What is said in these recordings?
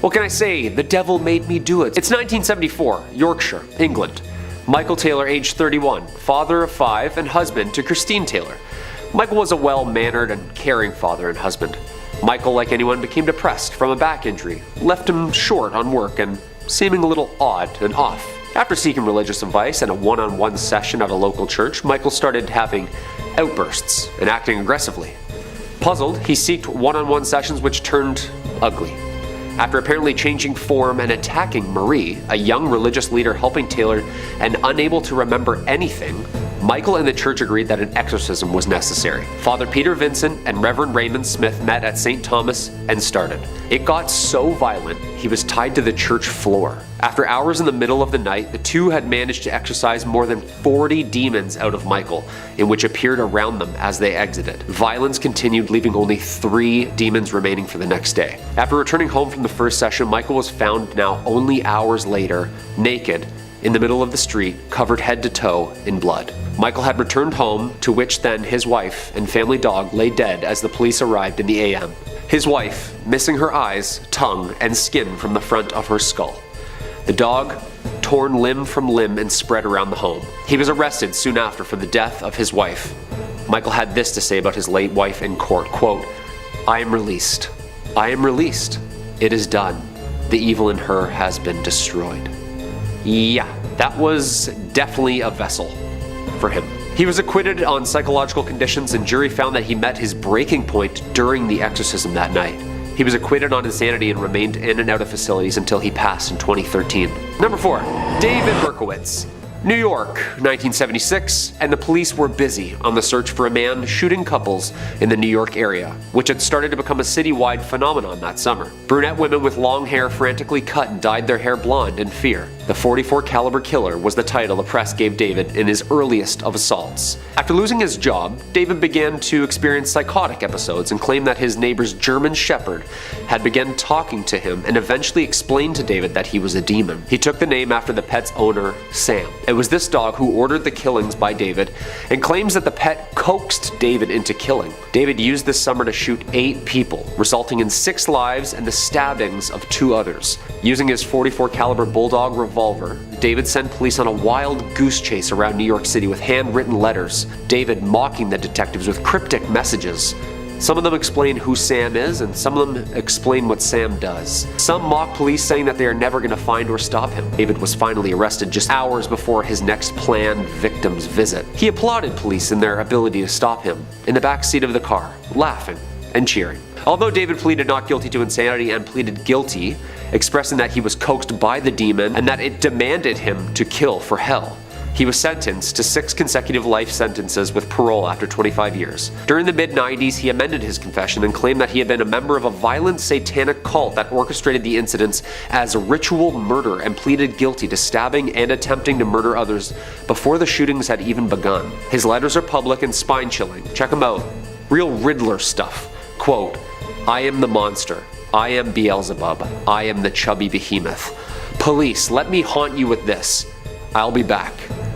What can I say? The devil made me do it. It's 1974, Yorkshire, England. Michael Taylor, age 31, father of 5 and husband to Christine Taylor. Michael was a well-mannered and caring father and husband. Michael, like anyone, became depressed from a back injury, left him short on work and seeming a little odd and off. After seeking religious advice and a one-on-one session at a local church, Michael started having outbursts and acting aggressively. Puzzled, he sought one-on-one sessions which turned ugly. After apparently changing form and attacking Marie, a young religious leader helping Taylor and unable to remember anything, Michael and the church agreed that an exorcism was necessary. Father Peter Vincent and Reverend Raymond Smith met at St. Thomas and started. It got so violent, he was tied to the church floor. After hours in the middle of the night, the two had managed to exorcise more than 40 demons out of Michael, in which appeared around them as they exited. Violence continued, leaving only 3 demons remaining for the next day. After returning home from the first session, Michael was found now only hours later, naked, in the middle of the street, covered head to toe in blood. Michael had returned home, to which then his wife and family dog lay dead as the police arrived in the AM. His wife, missing her eyes, tongue, and skin from the front of her skull. The dog, torn limb from limb and spread around the home. He was arrested soon after for the death of his wife. Michael had this to say about his late wife in court, quote, "I am released. I am released. It is done. The evil in her has been destroyed." Yeah, that was definitely a vessel for him. He was acquitted on psychological conditions, and jury found that he met his breaking point during the exorcism that night. He was acquitted on insanity and remained in and out of facilities until he passed in 2013. Number 4, David Burkowitz. New York, 1976, and the police were busy on the search for a man shooting couples in the New York area, which had started to become a citywide phenomenon that summer. Brunette women with long hair frantically cut and dyed their hair blonde in fear. The .44 caliber killer was the title the press gave David in his earliest of assaults. After losing his job, David began to experience psychotic episodes and claimed that his neighbor's German shepherd had begun talking to him and eventually explained to David that he was a demon. He took the name after the pet's owner, Sam. It was this dog who ordered the killings by David and claims that the pet coaxed David into killing. David used this summer to shoot 8 people, resulting in 6 lives and the stabbings of 2 others. Using his .44 caliber bulldog revolver, David sent police on a wild goose chase around New York City with handwritten letters, David mocking the detectives with cryptic messages. Some of them explain who Sam is, and some of them explain what Sam does. Some mock police, saying that they are never going to find or stop him. David was finally arrested just hours before his next planned victim's visit. He applauded police in their ability to stop him, in the back seat of the car, laughing and cheering. Although David pleaded not guilty to insanity and pleaded guilty, expressing that he was coaxed by the demon and that it demanded him to kill for hell, he was sentenced to 6 consecutive life sentences with parole after 25 years. During the mid-90s, he amended his confession and claimed that he had been a member of a violent satanic cult that orchestrated the incidents as ritual murder and pleaded guilty to stabbing and attempting to murder others before the shootings had even begun. His letters are public and spine-chilling. Check them out. Real Riddler stuff. Quote, "I am the monster. I am Beelzebub. I am the chubby behemoth. Police, let me haunt you with this. I'll be back.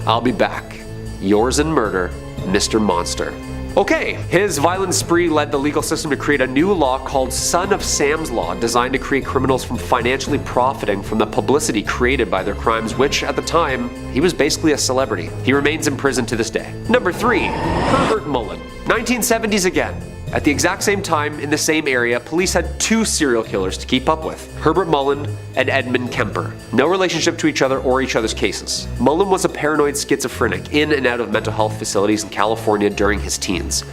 I'll be back. Yours in murder, Mr. Monster." Okay, his violent spree led the legal system to create a new law called Son of Sam's Law, designed to create criminals from financially profiting from the publicity created by their crimes, which at the time, he was basically a celebrity. He remains in prison to this day. Number 3, Herbert Mullen. 1970s again. At the exact same time, in the same area, police had 2 serial killers to keep up with, Herbert Mullen and Edmund Kemper. No relationship to each other or each other's cases. Mullen was a paranoid schizophrenic in and out of mental health facilities in California during his teens.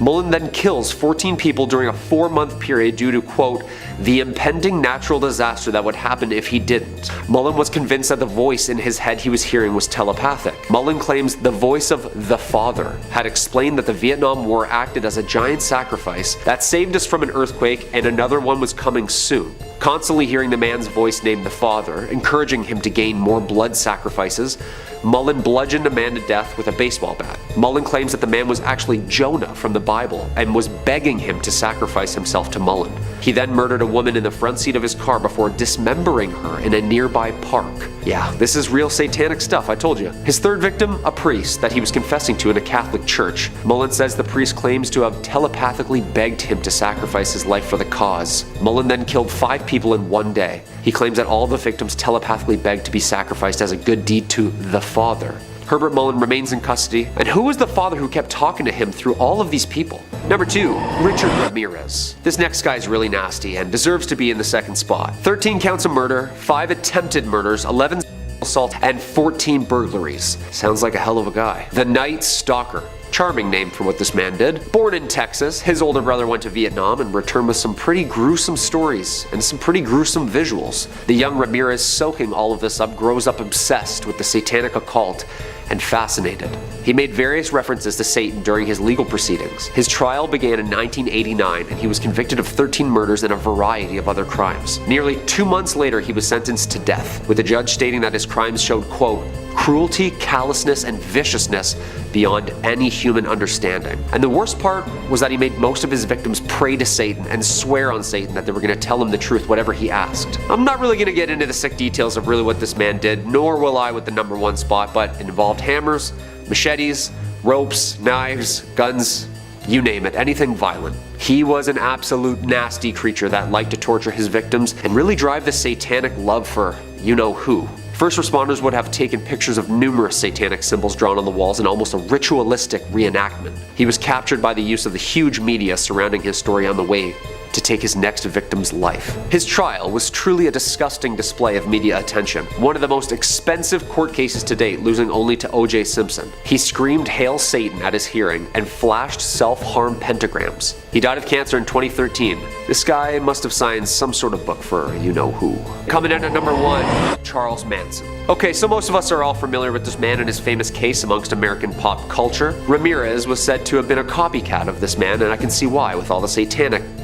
Mullen then kills 14 people during a 4-month period due to, quote, the impending natural disaster that would happen if he didn't. Mullen was convinced that the voice in his head he was hearing was telepathic. Mullen claims the voice of the Father had explained that the Vietnam War acted as a giant sacrifice that saved us from an earthquake and another one was coming soon. Constantly hearing the man's voice named the Father, encouraging him to gain more blood sacrifices, Mullen bludgeoned a man to death with a baseball bat. Mullen claims that the man was actually Jonah from the Bible and was begging him to sacrifice himself to Mullen. He then murdered a woman in the front seat of his car before dismembering her in a nearby park. Yeah, this is real satanic stuff, I told you. His third victim, a priest that he was confessing to in a Catholic church. Mullen says the priest claims to have telepathically begged him to sacrifice his life for the cause. Mullen then killed 5 people in one day. He claims that all the victims telepathically begged to be sacrificed as a good deed to the Father. Herbert Mullen remains in custody, and who was the father who kept talking to him through all of these people? Number 2, Richard Ramirez. This next guy is really nasty and deserves to be in the second spot. 13 counts of murder, 5 attempted murders, 11 assaults, and 14 burglaries. Sounds like a hell of a guy. The Night Stalker. Charming name for what this man did. Born in Texas, his older brother went to Vietnam and returned with some pretty gruesome stories and some pretty gruesome visuals. The young Ramirez, soaking all of this up, grows up obsessed with the satanic occult and fascinated. He made various references to Satan during his legal proceedings. His trial began in 1989 and he was convicted of 13 murders and a variety of other crimes. Nearly 2 months later, he was sentenced to death, with the judge stating that his crimes showed, quote, cruelty, callousness, and viciousness beyond any human understanding. And the worst part was that he made most of his victims pray to Satan and swear on Satan that they were going to tell him the truth whatever he asked. I'm not really going to get into the sick details of really what this man did, nor will I with the number 1 spot, but it involved hammers, machetes, ropes, knives, guns, you name it, anything violent. He was an absolute nasty creature that liked to torture his victims and really drive the satanic love for you-know-who. First responders would have taken pictures of numerous satanic symbols drawn on the walls in almost a ritualistic reenactment. He was captured by the use of the huge media surrounding his story on the way to take his next victim's life. His trial was truly a disgusting display of media attention, one of the most expensive court cases to date, losing only to O.J. Simpson. He screamed "Hail Satan" at his hearing and flashed self-harm pentagrams. He died of cancer in 2013. This guy must have signed some sort of book for you-know-who. Coming in at number 1, Charles Manson. Okay, so most of us are all familiar with this man and his famous case amongst American pop culture. Ramirez was said to have been a copycat of this man, and I can see why with all the satanicness.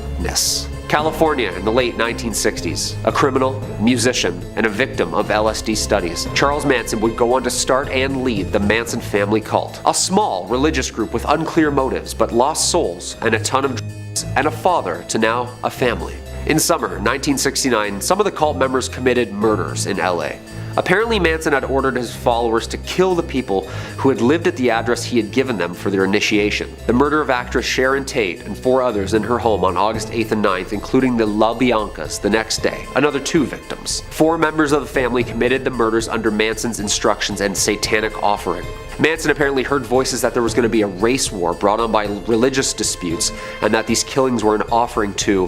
California in the late 1960s. A criminal, musician, and a victim of LSD studies, Charles Manson would go on to start and lead the Manson family cult. A small religious group with unclear motives but lost souls and a ton of drugs, and a father to now a family. In summer 1969, some of the cult members committed murders in LA. Apparently, Manson had ordered his followers to kill the people who had lived at the address he had given them for their initiation. The murder of actress Sharon Tate and 4 others in her home on August 8th and 9th, including the La Biancas the next day. Another 2 victims. 4 members of the family committed the murders under Manson's instructions and satanic offering. Manson apparently heard voices that there was going to be a race war brought on by religious disputes, and that these killings were an offering to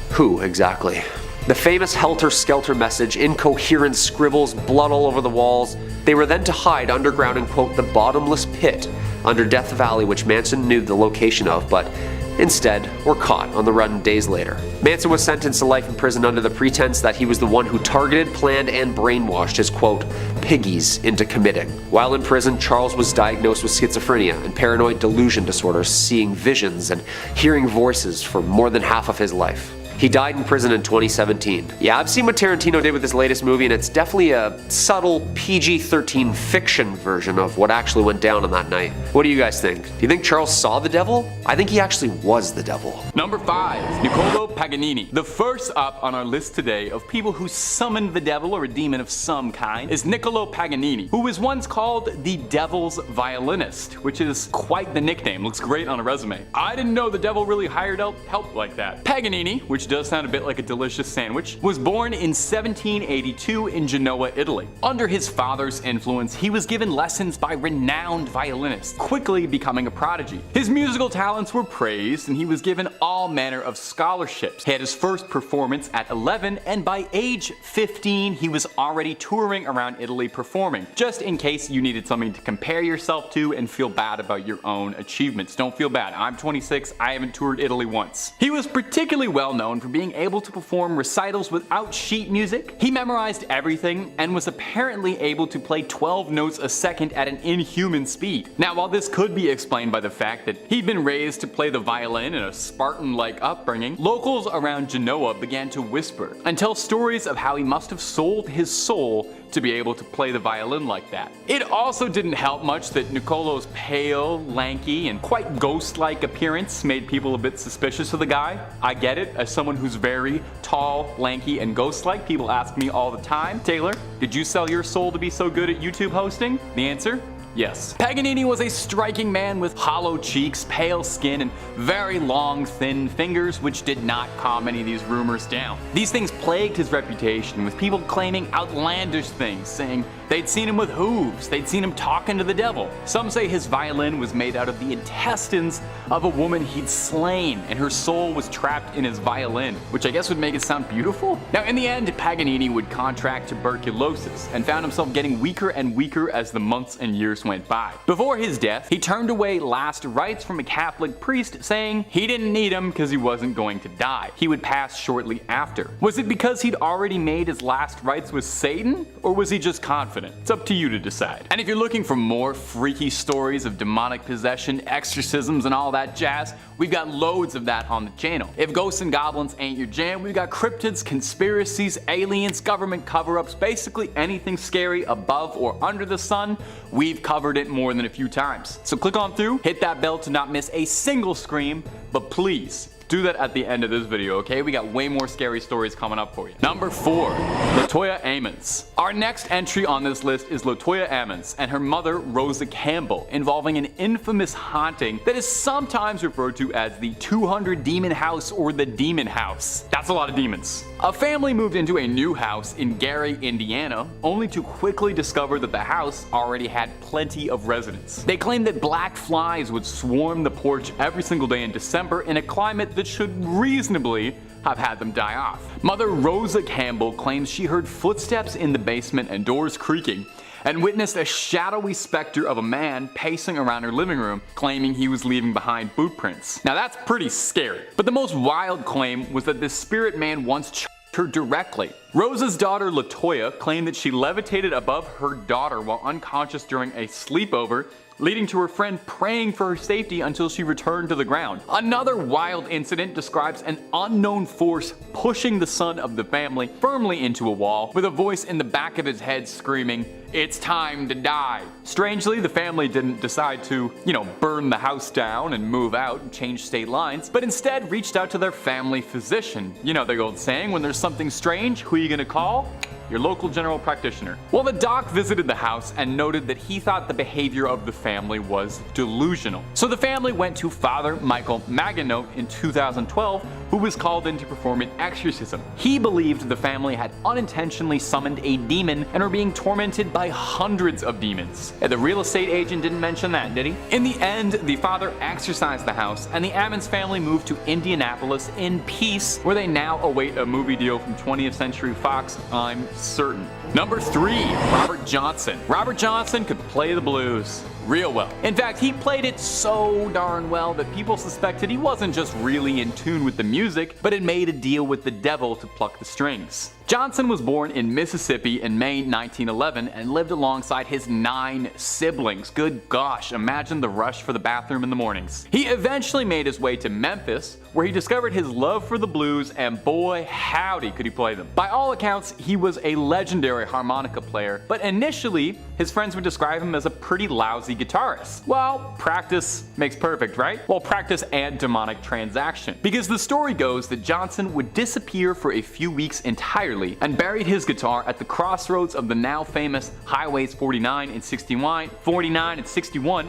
who exactly? The famous helter-skelter message, incoherent scribbles, blood all over the walls. They were then to hide underground in, quote, the bottomless pit under Death Valley, which Manson knew the location of, but instead were caught on the run days later. Manson was sentenced to life in prison under the pretense that he was the one who targeted, planned, and brainwashed his, quote, piggies into committing. While in prison, Charles was diagnosed with schizophrenia and paranoid delusion disorders, seeing visions and hearing voices for more than half of his life. He died in prison in 2017. Yeah, I've seen what Tarantino did with his latest movie, and it's definitely a subtle PG-13 fiction version of what actually went down on that night. What do you guys think? Do you think Charles saw the devil? I think he actually was the devil. Number 5, Nicolo Paganini. The first up on our list today of people who summoned the devil or a demon of some kind is Nicolo Paganini, who was once called the devil's violinist, which is quite the nickname. Looks great on a resume. I didn't know the devil really hired out help like that. Paganini, which does sound a bit like a delicious sandwich, was born in 1782 in Genoa, Italy. Under his father's influence, he was given lessons by renowned violinists, quickly becoming a prodigy. His musical talents were praised, and he was given all manner of scholarships. He had his first performance at 11, and by age 15, he was already touring around Italy performing, just in case you needed something to compare yourself to and feel bad about your own achievements. Don't feel bad. I'm 26, I haven't toured Italy once. He was particularly well known for being able to perform recitals without sheet music. He memorized everything and was apparently able to play 12 notes a second at an inhuman speed. Now, while this could be explained by the fact that he'd been raised to play the violin in a Spartan-like upbringing, locals around Genoa began to whisper and tell stories of how he must have sold his soul to be able to play the violin like that. It also didn't help much that Nicolo's pale, lanky, and quite ghost-like appearance made people a bit suspicious of the guy. I get it, as someone who's very tall, lanky, and ghost-like, people ask me all the time, Taylor, did you sell your soul to be so good at YouTube hosting? The answer? Yes. Paganini was a striking man with hollow cheeks, pale skin, and very long, thin fingers, which did not calm any of these rumors down. These things plagued his reputation, with people claiming outlandish things, saying they'd seen him with hooves, they'd seen him talking to the devil. Some say his violin was made out of the intestines of a woman he'd slain, and her soul was trapped in his violin, which I guess would make it sound beautiful? Now, in the end, Paganini would contract tuberculosis, and found himself getting weaker and weaker as the months and years went by. Before his death, he turned away last rites from a Catholic priest, saying he didn't need them because he wasn't going to die. He would pass shortly after. Was it because he'd already made his last rites with Satan, or was he just confident? It's up to you to decide. And if you're looking for more freaky stories of demonic possession, exorcisms, and all that jazz, we've got loads of that on the channel. If ghosts and goblins ain't your jam, we've got cryptids, conspiracies, aliens, government cover-ups, basically anything scary above or under the sun, we've covered it more than a few times. So click on through, hit that bell to not miss a single scream, but please, do that at the end of this video, okay? We got way more scary stories coming up for you. Number 4. Latoya Amons. Our next entry on this list is Latoya Amons and her mother Rosa Campbell, involving an infamous haunting that is sometimes referred to as the 200 Demon House or the Demon House. That's a lot of demons. A family moved into a new house in Gary, Indiana, only to quickly discover that the house already had plenty of residents. They claimed that black flies would swarm the porch every single day in December in a climate that should reasonably have had them die off. Mother Rosa Campbell claims she heard footsteps in the basement and doors creaking, and witnessed a shadowy specter of a man pacing around her living room, claiming he was leaving behind boot prints. Now that's pretty scary. But the most wild claim was that this spirit man once choked her directly. Rosa's daughter Latoya claimed that she levitated above her daughter while unconscious during a sleepover, leading to her friend praying for her safety until she returned to the ground. Another wild incident describes an unknown force pushing the son of the family firmly into a wall, with a voice in the back of his head screaming, "It's time to die." Strangely, the family didn't decide to, burn the house down and move out and change state lines, but instead reached out to their family physician. You know the old saying, when there's something strange, who are you gonna call? Your local general practitioner. Well, the doc visited the house and noted that he thought the behavior of the family was delusional. So the family went to Father Michael Maganote in 2012, who was called in to perform an exorcism. He believed the family had unintentionally summoned a demon and were being tormented by hundreds of demons. And the real estate agent didn't mention that, did he? In the end, the father exorcised the house, and the Amons family moved to Indianapolis in peace, where they now await a movie deal from 20th Century Fox, I'm certain. Number 3. Robert Johnson. Robert Johnson could play the blues real well. In fact, he played it so darn well that people suspected he wasn't just really in tune with the music, but had made a deal with the devil to pluck the strings. Johnson was born in Mississippi in May 1911 and lived alongside his 9 siblings. Good gosh, imagine the rush for the bathroom in the mornings. He eventually made his way to Memphis, where he discovered his love for the blues, and boy howdy could he play them. By all accounts, he was a legendary harmonica player, but initially his friends would describe him as a pretty lousy guitarist. Well, practice makes perfect, right? Well, practice and demonic transaction. Because the story goes that Johnson would disappear for a few weeks entirely and buried his guitar at the crossroads of the now famous Highways 49 and 61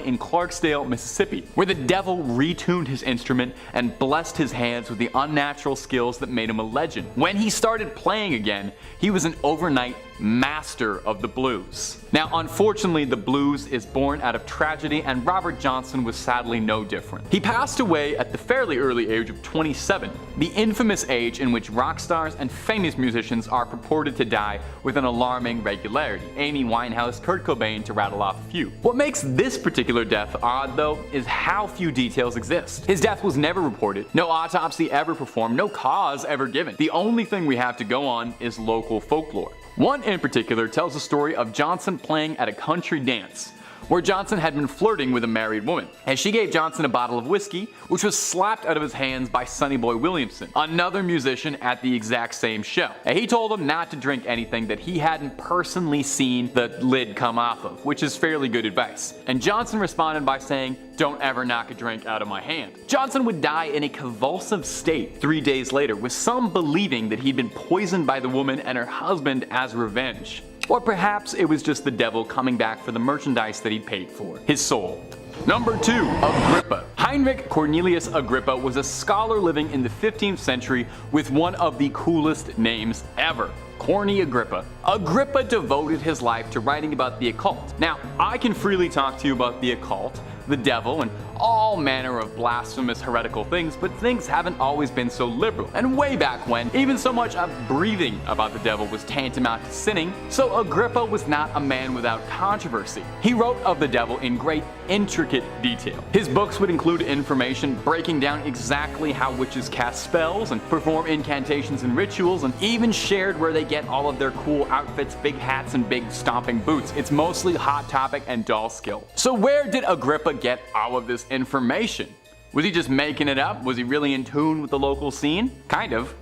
in Clarksdale, Mississippi, where the devil retuned his instrument and blessed his hands with the unnatural skills that made him a legend. When he started playing again, he was an overnight master of the blues. Now, unfortunately, the blues is born out of tragedy, and Robert Johnson was sadly no different. He passed away at the fairly early age of 27, the infamous age in which rock stars and famous musicians are purported to die with an alarming regularity. Amy Winehouse, Kurt Cobain, to rattle off a few. What makes this particular death odd, though, is how few details exist. His death was never reported, no autopsy ever performed, no cause ever given. The only thing we have to go on is local folklore. One in particular tells the story of Johnson playing at a country dance, where Johnson had been flirting with a married woman, and she gave Johnson a bottle of whiskey, which was slapped out of his hands by Sonny Boy Williamson, another musician at the exact same show. And he told him not to drink anything that he hadn't personally seen the lid come off of, which is fairly good advice. And Johnson responded by saying, "Don't ever knock a drink out of my hand." Johnson would die in a convulsive state 3 days later, with some believing that he'd been poisoned by the woman and her husband as revenge. Or perhaps it was just the devil coming back for the merchandise that he'd paid for, his soul. Number 2. Agrippa. Heinrich Cornelius Agrippa was a scholar living in the 15th century with one of the coolest names ever. Corny Agrippa. Agrippa devoted his life to writing about the occult. Now, I can freely talk to you about the occult, the devil, and all manner of blasphemous heretical things, but things haven't always been so liberal. And way back when, even so much of breathing about the devil was tantamount to sinning, so Agrippa was not a man without controversy. He wrote of the devil in great, intricate detail. His books would include information breaking down exactly how witches cast spells and perform incantations and rituals, and even shared where they get all of their cool outfits, big hats, and big stomping boots. It's mostly Hot Topic and doll skill. So where did Agrippa get all of this information? Was he just making it up? Was he really in tune with the local scene? Kind of.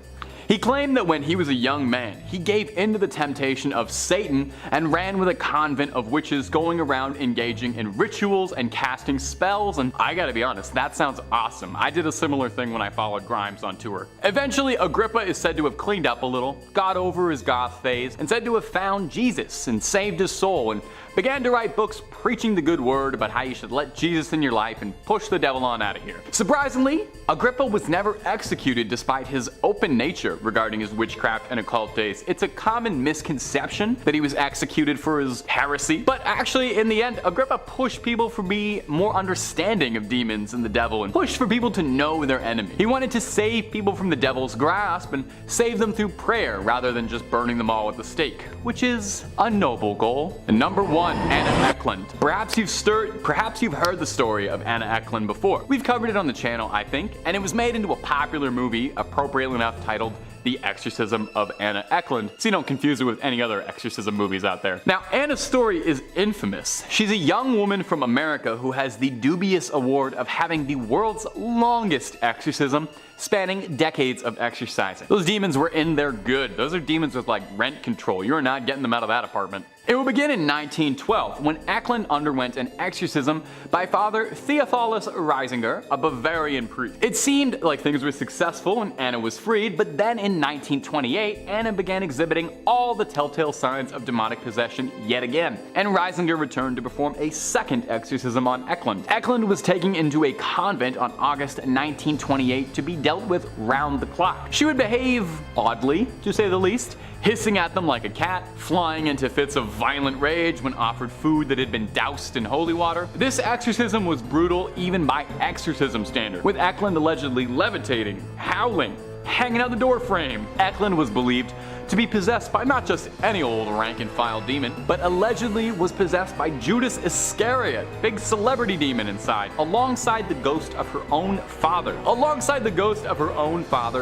He claimed that when he was a young man, he gave in to the temptation of Satan and ran with a convent of witches, going around engaging in rituals and casting spells, and I gotta be honest, that sounds awesome. I did a similar thing when I followed Grimes on tour. Eventually, Agrippa is said to have cleaned up a little, got over his goth phase, and said to have found Jesus and saved his soul, and began to write books preaching the good word about how you should let Jesus in your life and push the devil on out of here. Surprisingly, Agrippa was never executed despite his open nature regarding his witchcraft and occult days. It's a common misconception that he was executed for his heresy, but actually in the end, Agrippa pushed people for be more understanding of demons and the devil, and pushed for people to know their enemy. He wanted to save people from the devil's grasp and save them through prayer rather than just burning them all at the stake, which is a noble goal. And number 1. Anna Eckland. Perhaps you've heard the story of Anna Eckland before. We've covered it on the channel, I think, and it was made into a popular movie, appropriately enough titled The Exorcism of Anna Eckland, so you don't confuse it with any other exorcism movies out there. Now, Anna's story is infamous. She's a young woman from America who has the dubious award of having the world's longest exorcism, spanning decades of exercising. Those demons were in there good. Those are demons with like rent control. You're not getting them out of that apartment. It will begin in 1912 when Eckland underwent an exorcism by Father Theophilus Reisinger, a Bavarian priest. It seemed like things were successful and Anna was freed, but then in 1928, Anna began exhibiting all the telltale signs of demonic possession yet again, and Reisinger returned to perform a second exorcism on Eckland. Eckland was taken into a convent on August 1928 to be dealt with round the clock. She would behave oddly, to say the least, hissing at them like a cat, flying into fits of violent rage when offered food that had been doused in holy water. This exorcism was brutal even by exorcism standard, with Eckland allegedly levitating, howling, hanging out the door frame. Eckland was believed to be possessed by not just any old rank-and-file demon, but allegedly was possessed by Judas Iscariot, big celebrity demon inside, alongside the ghost of her own father.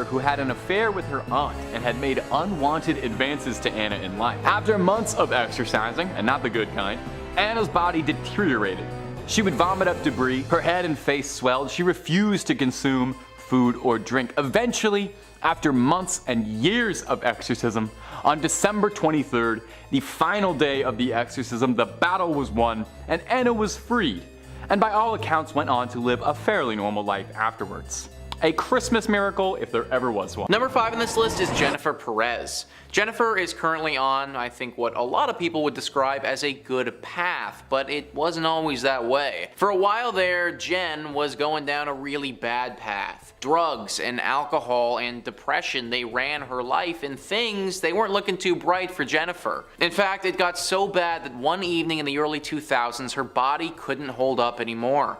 Who had an affair with her aunt and had made unwanted advances to Anna in life. After months of exercising, and not the good kind, Anna's body deteriorated. She would vomit up debris, her head and face swelled, she refused to consume food or drink. Eventually, after months and years of exorcism, on December 23rd, the final day of the exorcism, the battle was won and Anna was freed, and by all accounts went on to live a fairly normal life afterwards. A Christmas miracle if there ever was one. Number 5 on this list is Jennifer Perez. Jennifer is currently on, I think, what a lot of people would describe as a good path, but it wasn't always that way. For a while there, Jen was going down a really bad path. Drugs and alcohol and depression, they ran her life, and they weren't looking too bright for Jennifer. In fact, it got so bad that one evening in the early 2000s, her body couldn't hold up anymore.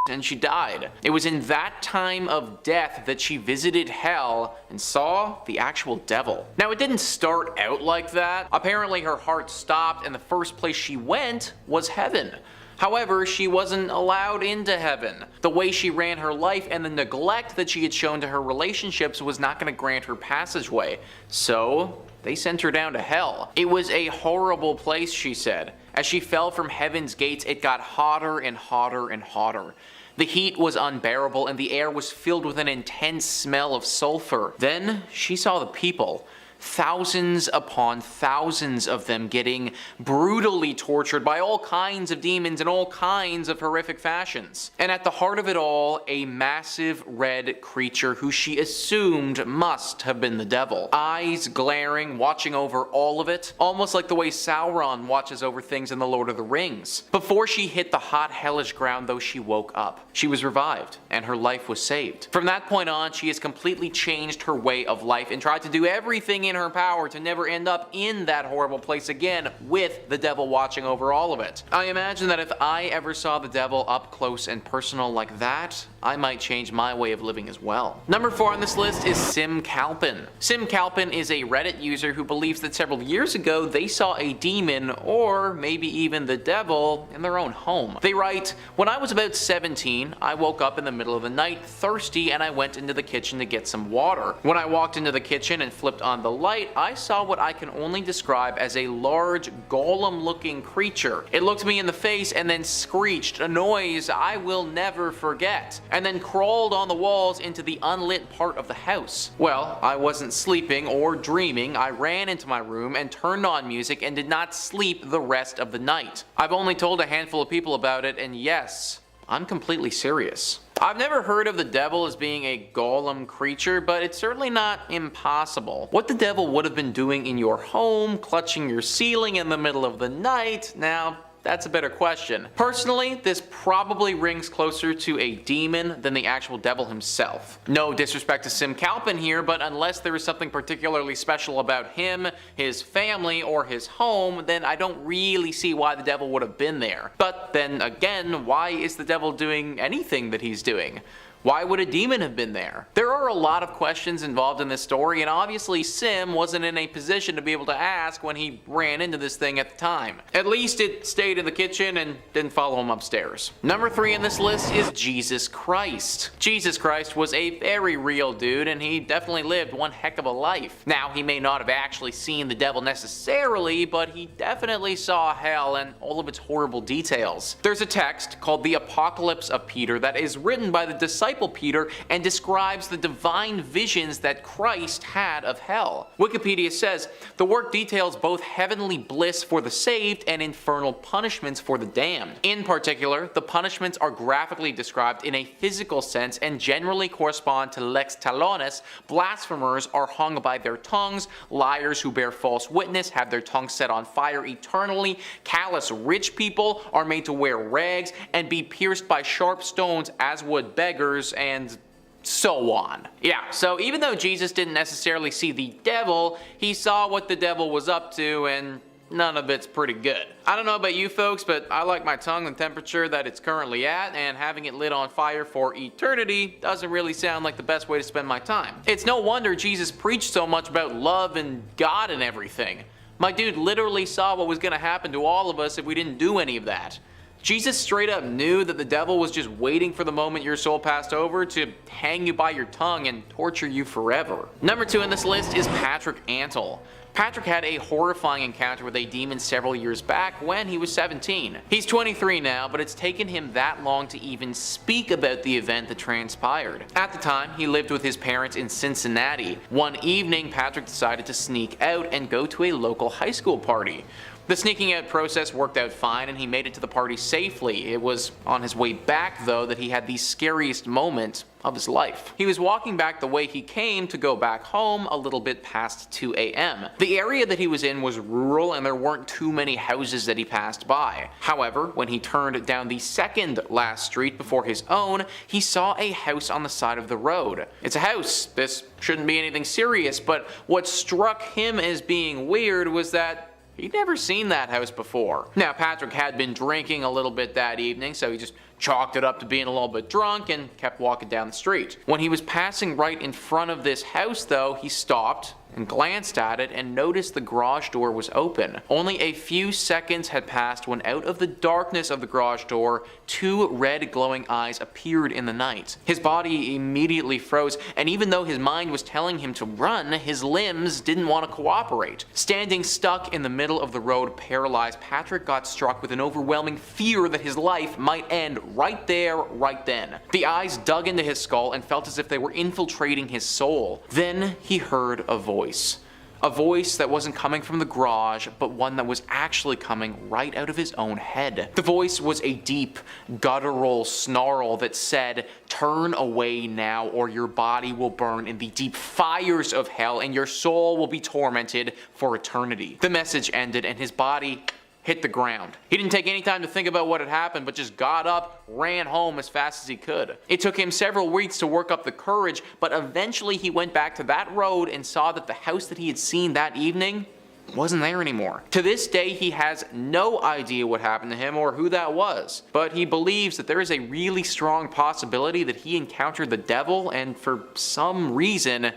And she died. It was in that time of death that she visited hell and saw the actual devil. Now, it didn't start out like that. Apparently her heart stopped and the first place she went was heaven. However, she wasn't allowed into heaven. The way she ran her life and the neglect that she had shown to her relationships was not going to grant her passageway. So they sent her down to hell. It was a horrible place, she said. As she fell from heaven's gates, it got hotter and hotter and hotter. The heat was unbearable and the air was filled with an intense smell of sulfur. Then she saw the people. Thousands upon thousands of them getting brutally tortured by all kinds of demons in all kinds of horrific fashions. And at the heart of it all, a massive red creature who she assumed must have been the devil. Eyes glaring, watching over all of it, almost like the way Sauron watches over things in The Lord of the Rings. Before she hit the hot hellish ground though, she woke up. She was revived, and her life was saved. From that point on, she has completely changed her way of life and tried to do everything in her power to never end up in that horrible place again with the devil watching over all of it. I imagine that if I ever saw the devil up close and personal like that, I might change my way of living as well. Number 4 on this list is Sim Calpin. Sim Calpin is a Reddit user who believes that several years ago they saw a demon, or maybe even the devil, in their own home. They write, "When I was about 17, I woke up in the middle of the night thirsty and I went into the kitchen to get some water. When I walked into the kitchen and flipped on the light, I saw what I can only describe as a large golem-looking creature. It looked me in the face and then screeched, a noise I will never forget, and then crawled on the walls into the unlit part of the house. Well, I wasn't sleeping or dreaming. I ran into my room and turned on music and did not sleep the rest of the night. I've only told a handful of people about it, and yes, I'm completely serious." I've never heard of the devil as being a golem creature, but it's certainly not impossible. What the devil would have been doing in your home, clutching your ceiling in the middle of the night, now that's a better question. Personally, this probably rings closer to a demon than the actual devil himself. No disrespect to Sim Calpin here, but unless there is something particularly special about him, his family, or his home, then I don't really see why the devil would have been there. But then again, why is the devil doing anything that he's doing? Why would a demon have been there? There are a lot of questions involved in this story, and obviously Sim wasn't in a position to be able to ask when he ran into this thing at the time. At least it stayed in the kitchen and didn't follow him upstairs. Number 3 on this list is Jesus Christ. Jesus Christ was a very real dude, and he definitely lived one heck of a life. Now, he may not have actually seen the devil necessarily, but he definitely saw hell and all of its horrible details. There's a text called the Apocalypse of Peter that is written by the disciple Peter and describes the divine visions that Christ had of hell. Wikipedia says, the work details both heavenly bliss for the saved and infernal punishments for the damned. In particular, the punishments are graphically described in a physical sense and generally correspond to lex talones. Blasphemers are hung by their tongues, liars who bear false witness have their tongues set on fire eternally, callous rich people are made to wear rags and be pierced by sharp stones as would beggars, and so on. Yeah, so even though Jesus didn't necessarily see the devil, he saw what the devil was up to, and none of it's pretty good. I don't know about you folks, but I like my tongue the temperature that it's currently at, and having it lit on fire for eternity doesn't really sound like the best way to spend my time. It's no wonder Jesus preached so much about love and God and everything. My dude literally saw what was going to happen to all of us if we didn't do any of that. Jesus straight up knew that the devil was just waiting for the moment your soul passed over to hang you by your tongue and torture you forever. Number 2 on this list is Patrick Antle. Patrick had a horrifying encounter with a demon several years back when he was 17. He's 23 now, but it's taken him that long to even speak about the event that transpired. At the time, he lived with his parents in Cincinnati. One evening, Patrick decided to sneak out and go to a local high school party. The sneaking out process worked out fine and he made it to the party safely. It was on his way back though that he had the scariest moment of his life. He was walking back the way he came to go back home a little bit past 2 a.m. The area that he was in was rural and there weren't too many houses that he passed by. However, when he turned down the second last street before his own, he saw a house on the side of the road. It's a house. This shouldn't be anything serious, but what struck him as being weird was that he'd never seen that house before. Now, Patrick had been drinking a little bit that evening, so he just chalked it up to being a little bit drunk and kept walking down the street. When he was passing right in front of this house though, he stopped and glanced at it and noticed the garage door was open. Only a few seconds had passed when out of the darkness of the garage door, two red glowing eyes appeared in the night. His body immediately froze, and even though his mind was telling him to run, his limbs didn't want to cooperate. Standing stuck in the middle of the road, paralyzed, Patrick got struck with an overwhelming fear that his life might end right there, right then. The eyes dug into his skull and felt as if they were infiltrating his soul. Then he heard a voice. A voice that wasn't coming from the garage, but one that was actually coming right out of his own head. The voice was a deep, guttural snarl that said, "Turn away now or your body will burn in the deep fires of hell and your soul will be tormented for eternity." The message ended and his body hit the ground. He didn't take any time to think about what had happened, but just got up, ran home as fast as he could. It took him several weeks to work up the courage, but eventually he went back to that road and saw that the house that he had seen that evening wasn't there anymore. To this day, he has no idea what happened to him or who that was, but he believes that there is a really strong possibility that he encountered the devil and for some reason,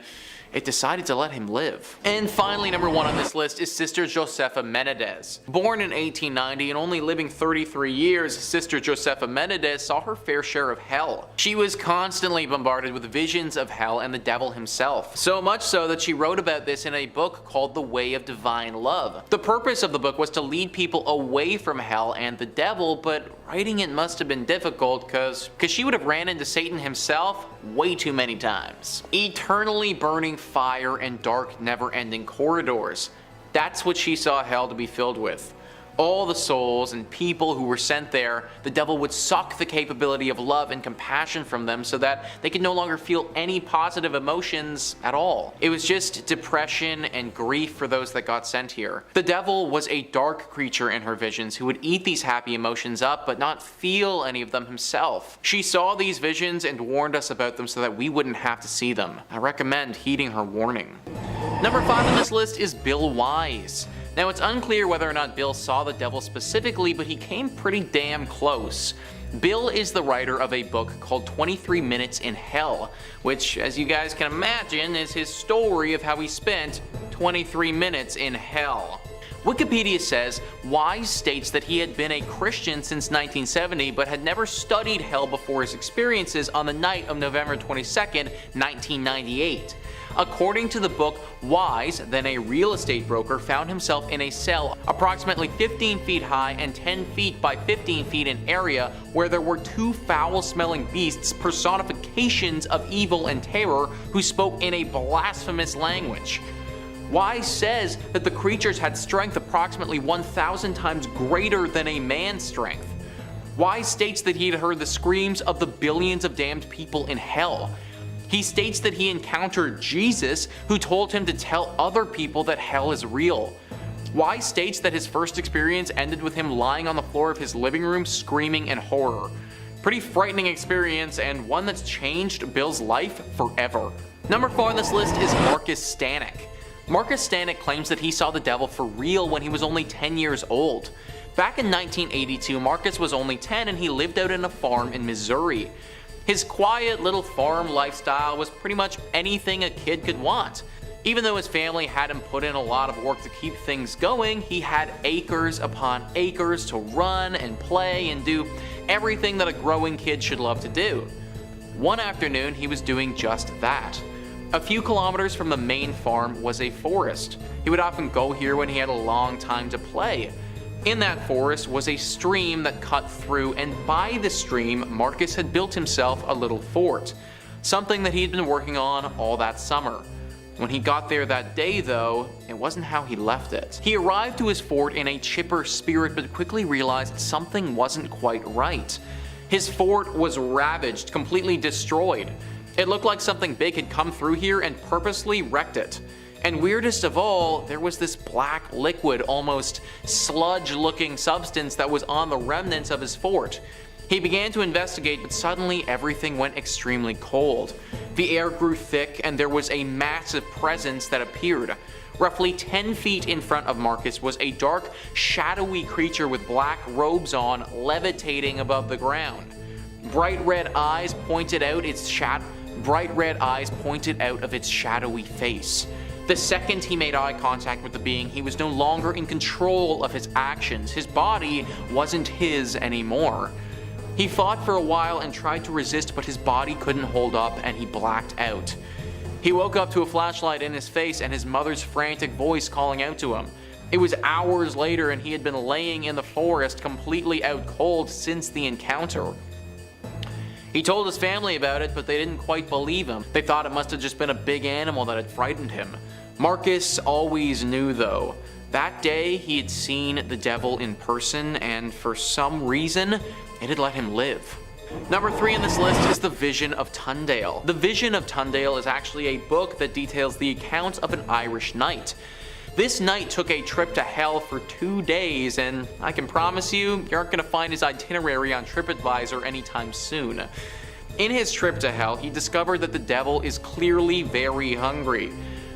it decided to let him live. And finally, number 1 on this list is Sister Josefa Menendez. Born in 1890 and only living 33 years, Sister Josefa Menendez saw her fair share of hell. She was constantly bombarded with visions of hell and the devil himself. So much so that she wrote about this in a book called The Way of Divine Love. The purpose of the book was to lead people away from hell and the devil, but writing it must have been difficult because she would have ran into Satan himself way too many times. Eternally burning fire and dark, never-ending corridors. That's what she saw hell to be filled with. All the souls and people who were sent there, the devil would suck the capability of love and compassion from them so that they could no longer feel any positive emotions at all. It was just depression and grief for those that got sent here. The devil was a dark creature in her visions who would eat these happy emotions up but not feel any of them himself. She saw these visions and warned us about them so that we wouldn't have to see them. I recommend heeding her warning. Number 5 on this list is Bill Wise. Now, it's unclear whether or not Bill saw the devil specifically, but he came pretty damn close. Bill is the writer of a book called 23 Minutes in Hell, which, as you guys can imagine, is his story of how he spent 23 minutes in hell. Wikipedia says Wise states that he had been a Christian since 1970 but had never studied hell before his experiences on the night of November 22nd, 1998. According to the book, Wise, then a real estate broker, found himself in a cell approximately 15 feet high and 10 feet by 15 feet in area where there were two foul-smelling beasts, personifications of evil and terror, who spoke in a blasphemous language. Wise says that the creatures had strength approximately 1,000 times greater than a man's strength. Wise states that he had heard the screams of the billions of damned people in hell. He states that he encountered Jesus, who told him to tell other people that hell is real. Wise states that his first experience ended with him lying on the floor of his living room screaming in horror. Pretty frightening experience and one that's changed Bill's life forever. Number 4 on this list is Marcus Stannett. Marcus Stannett claims that he saw the devil for real when he was only 10 years old. Back in 1982, Marcus was only 10 and he lived out in a farm in Missouri. His quiet little farm lifestyle was pretty much anything a kid could want. Even though his family had him put in a lot of work to keep things going, he had acres upon acres to run and play and do everything that a growing kid should love to do. One afternoon, he was doing just that. A few kilometers from the main farm was a forest. He would often go here when he had a long time to play. In that forest was a stream that cut through, and by the stream, Marcus had built himself a little fort, something that he'd been working on all that summer. When he got there that day, though, it wasn't how he left it. He arrived to his fort in a chipper spirit, but quickly realized something wasn't quite right. His fort was ravaged, completely destroyed. It looked like something big had come through here and purposely wrecked it. And weirdest of all, there was this black liquid, almost sludge-looking substance that was on the remnants of his fort. He began to investigate, but suddenly everything went extremely cold. The air grew thick and there was a massive presence that appeared. Roughly 10 feet in front of Marcus was a dark, shadowy creature with black robes on, levitating above the ground. Bright red eyes pointed out of its shadowy face. The second he made eye contact with the being, he was no longer in control of his actions. His body wasn't his anymore. He fought for a while and tried to resist, but his body couldn't hold up and he blacked out. He woke up to a flashlight in his face and his mother's frantic voice calling out to him. It was hours later and he had been laying in the forest completely out cold since the encounter. He told his family about it, but they didn't quite believe him. They thought it must have just been a big animal that had frightened him. Marcus always knew though. That day he had seen the devil in person, and for some reason, it had let him live. Number 3 on this list is The Vision of Tundale. The Vision of Tundale is actually a book that details the account of an Irish knight. This knight took a trip to hell for 2 days, and I can promise you aren't going to find his itinerary on TripAdvisor anytime soon. In his trip to hell, he discovered that the devil is clearly very hungry.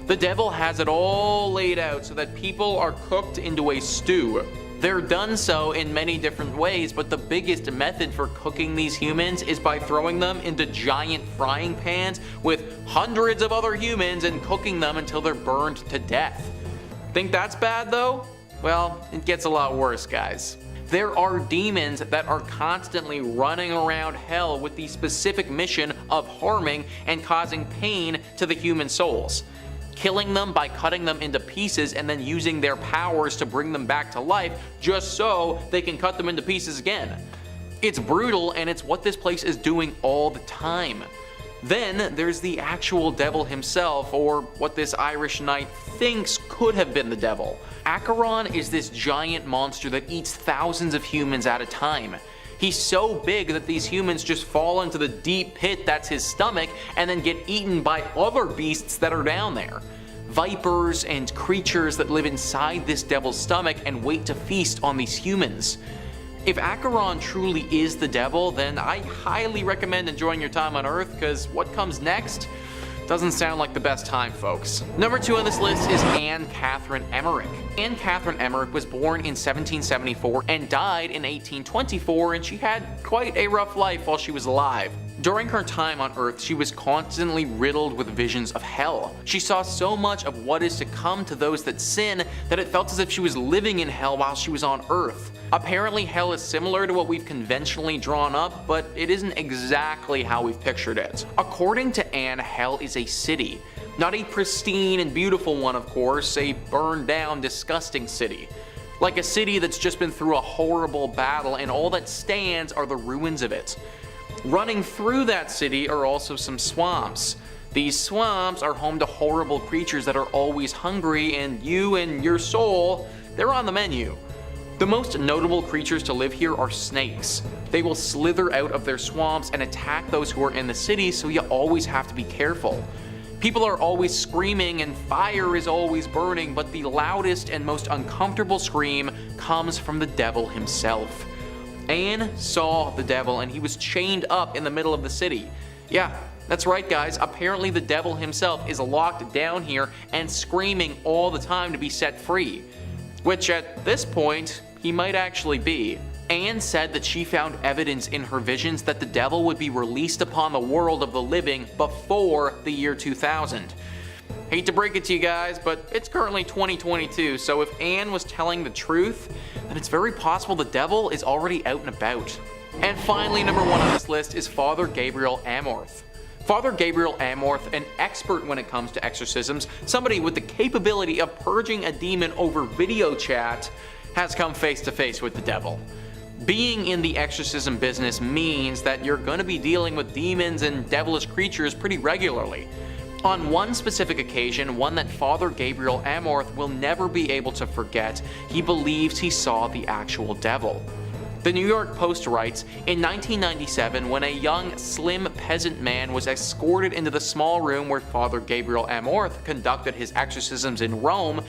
The devil has it all laid out so that people are cooked into a stew. They're done so in many different ways, but the biggest method for cooking these humans is by throwing them into giant frying pans with hundreds of other humans and cooking them until they're burned to death. Think that's bad though? Well, it gets a lot worse, guys. There are demons that are constantly running around hell with the specific mission of harming and causing pain to the human souls. Killing them by cutting them into pieces and then using their powers to bring them back to life just so they can cut them into pieces again. It's brutal, and it's what this place is doing all the time. Then there's the actual devil himself, or what this Irish knight thinks could have been the devil. Acheron is this giant monster that eats thousands of humans at a time. He's so big that these humans just fall into the deep pit that's his stomach and then get eaten by other beasts that are down there. Vipers and creatures that live inside this devil's stomach and wait to feast on these humans. If Acheron truly is the devil, then I highly recommend enjoying your time on Earth, because what comes next doesn't sound like the best time, folks. Number 2 on this list is Anne Catherine Emmerich. Anne Catherine Emmerich was born in 1774 and died in 1824, and she had quite a rough life while she was alive. During her time on Earth, she was constantly riddled with visions of hell. She saw so much of what is to come to those that sin that it felt as if she was living in hell while she was on Earth. Apparently, hell is similar to what we've conventionally drawn up, but it isn't exactly how we've pictured it. According to Anne, hell is a city. Not a pristine and beautiful one, of course, a burned down, disgusting city. Like a city that's just been through a horrible battle and all that stands are the ruins of it. Running through that city are also some swamps. These swamps are home to horrible creatures that are always hungry, and you and your soul, they're on the menu. The most notable creatures to live here are snakes. They will slither out of their swamps and attack those who are in the city, so you always have to be careful. People are always screaming and fire is always burning, but the loudest and most uncomfortable scream comes from the devil himself. Anne saw the devil, and he was chained up in the middle of the city. Yeah, that's right, guys. Apparently the devil himself is locked down here and screaming all the time to be set free. Which at this point, he might actually be. Anne said that she found evidence in her visions that the devil would be released upon the world of the living before the year 2000. Hate to break it to you guys, but it's currently 2022, so if Anne was telling the truth, then it's very possible the devil is already out and about. And finally, number 1 on this list is Father Gabriel Amorth. Father Gabriel Amorth, an expert when it comes to exorcisms, somebody with the capability of purging a demon over video chat, has come face to face with the devil. Being in the exorcism business means that you're going to be dealing with demons and devilish creatures pretty regularly. On one specific occasion, one that Father Gabriel Amorth will never be able to forget, he believes he saw the actual devil. The New York Post writes, in 1997, when a young, slim peasant man was escorted into the small room where Father Gabriel Amorth conducted his exorcisms in Rome,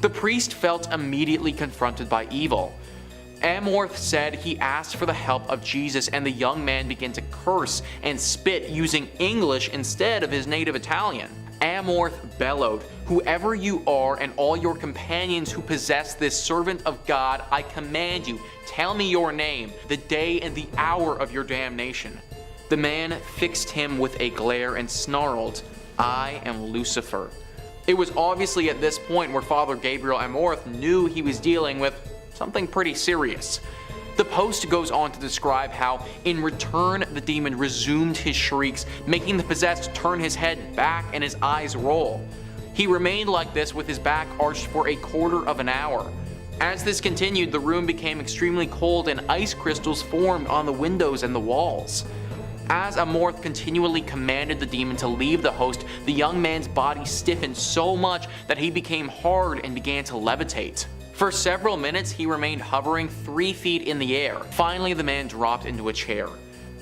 the priest felt immediately confronted by evil. Amorth said he asked for the help of Jesus, and the young man began to curse and spit using English instead of his native Italian. Amorth bellowed, "Whoever you are and all your companions who possess this servant of God, I command you, tell me your name, the day and the hour of your damnation." The man fixed him with a glare and snarled, "I am Lucifer." It was obviously at this point where Father Gabriel Amor knew he was dealing with something pretty serious. The post goes on to describe how, in return, the demon resumed his shrieks, making the possessed turn his head back and his eyes roll. He remained like this with his back arched for a quarter of an hour. As this continued, the room became extremely cold and ice crystals formed on the windows and the walls. As Amor continually commanded the demon to leave the host, the young man's body stiffened so much that he became hard and began to levitate. For several minutes, he remained hovering 3 feet in the air. Finally, the man dropped into a chair.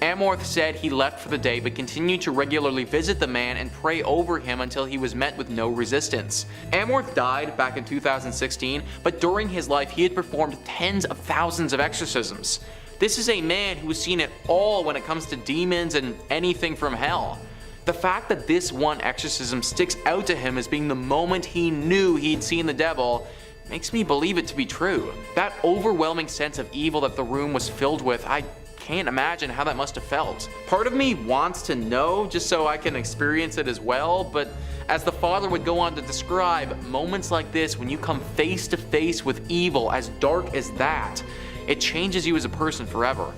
Amor said he left for the day but continued to regularly visit the man and pray over him until he was met with no resistance. Amor died back in 2016, but during his life he had performed tens of thousands of exorcisms. This is a man who has seen it all when it comes to demons and anything from hell. The fact that this one exorcism sticks out to him as being the moment he knew he'd seen the devil makes me believe it to be true. That overwhelming sense of evil that the room was filled with, I can't imagine how that must have felt. Part of me wants to know just so I can experience it as well, but as the father would go on to describe, moments like this when you come face to face with evil as dark as that, it changes you as a person forever.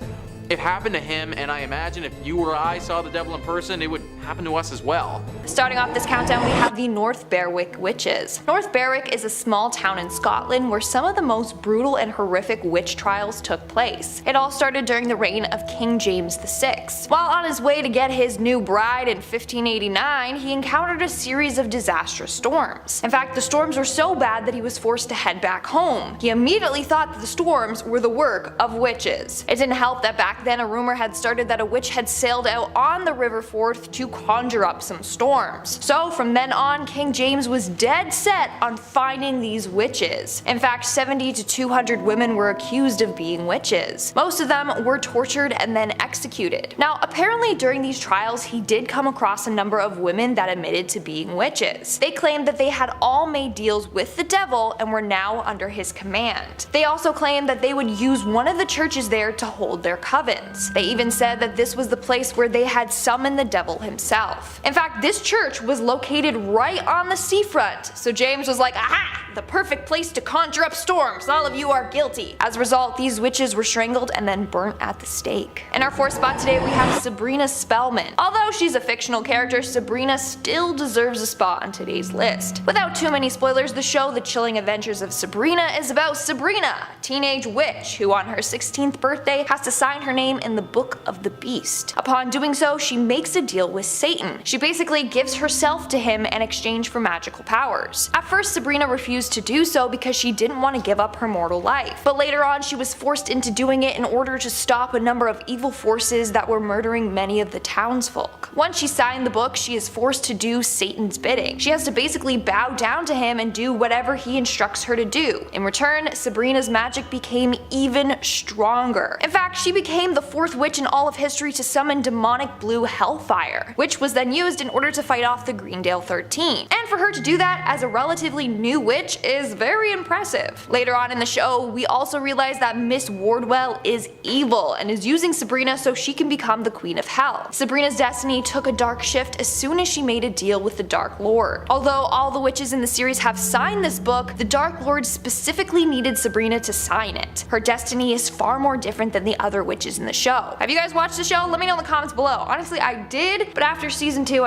It happened to him, and I imagine if you or I saw the devil in person, it would happen to us as well. Starting off this countdown, we have the North Berwick Witches. North Berwick is a small town in Scotland where some of the most brutal and horrific witch trials took place. It all started during the reign of King James VI. While on his way to get his new bride in 1589, he encountered a series of disastrous storms. In fact, the storms were so bad that he was forced to head back home. He immediately thought that the storms were the work of witches. It didn't help that back then a rumor had started that a witch had sailed out on the River Forth to conjure up some storms. So from then on, King James was dead set on finding these witches. In fact, 70 to 200 women were accused of being witches. Most of them were tortured and then executed. Now, apparently during these trials, he did come across a number of women that admitted to being witches. They claimed that they had all made deals with the devil and were now under his command. They also claimed that they would use one of the churches there to hold their covens. They even said that this was the place where they had summoned the devil himself. In fact, this church was located right on the seafront, so James was like, aha! The perfect place to conjure up storms, all of you are guilty. As a result, these witches were strangled and then burnt at the stake. In our fourth spot today, we have Sabrina Spellman. Although she's a fictional character, Sabrina still deserves a spot on today's list. Without too many spoilers, the show The Chilling Adventures of Sabrina is about Sabrina, a teenage witch who on her 16th birthday has to sign her name in the Book of the Beast. Upon doing so, she makes a deal with Satan. She basically gives herself to him in exchange for magical powers. At first, Sabrina refused to do so because she didn't want to give up her mortal life, but later on she was forced into doing it in order to stop a number of evil forces that were murdering many of the townsfolk. Once she signed the book, she is forced to do Satan's bidding. She has to basically bow down to him and do whatever he instructs her to do. In return, Sabrina's magic became even stronger. In fact, she became the fourth witch in all of history to summon demonic blue hellfire, which was then used in order to fight off the Greendale 13. And for her to do that as a relatively new witch is very impressive. Later on in the show, we also realize that Miss Wardwell is evil and is using Sabrina so she can become the Queen of Hell. Sabrina's destiny took a dark shift as soon as she made a deal with the Dark Lord. Although all the witches in the series have signed this book, the Dark Lord specifically needed Sabrina to sign it. Her destiny is far more different than the other witches in the show. Have you guys watched the show? Let me know in the comments below. Honestly, I did, but after season 2,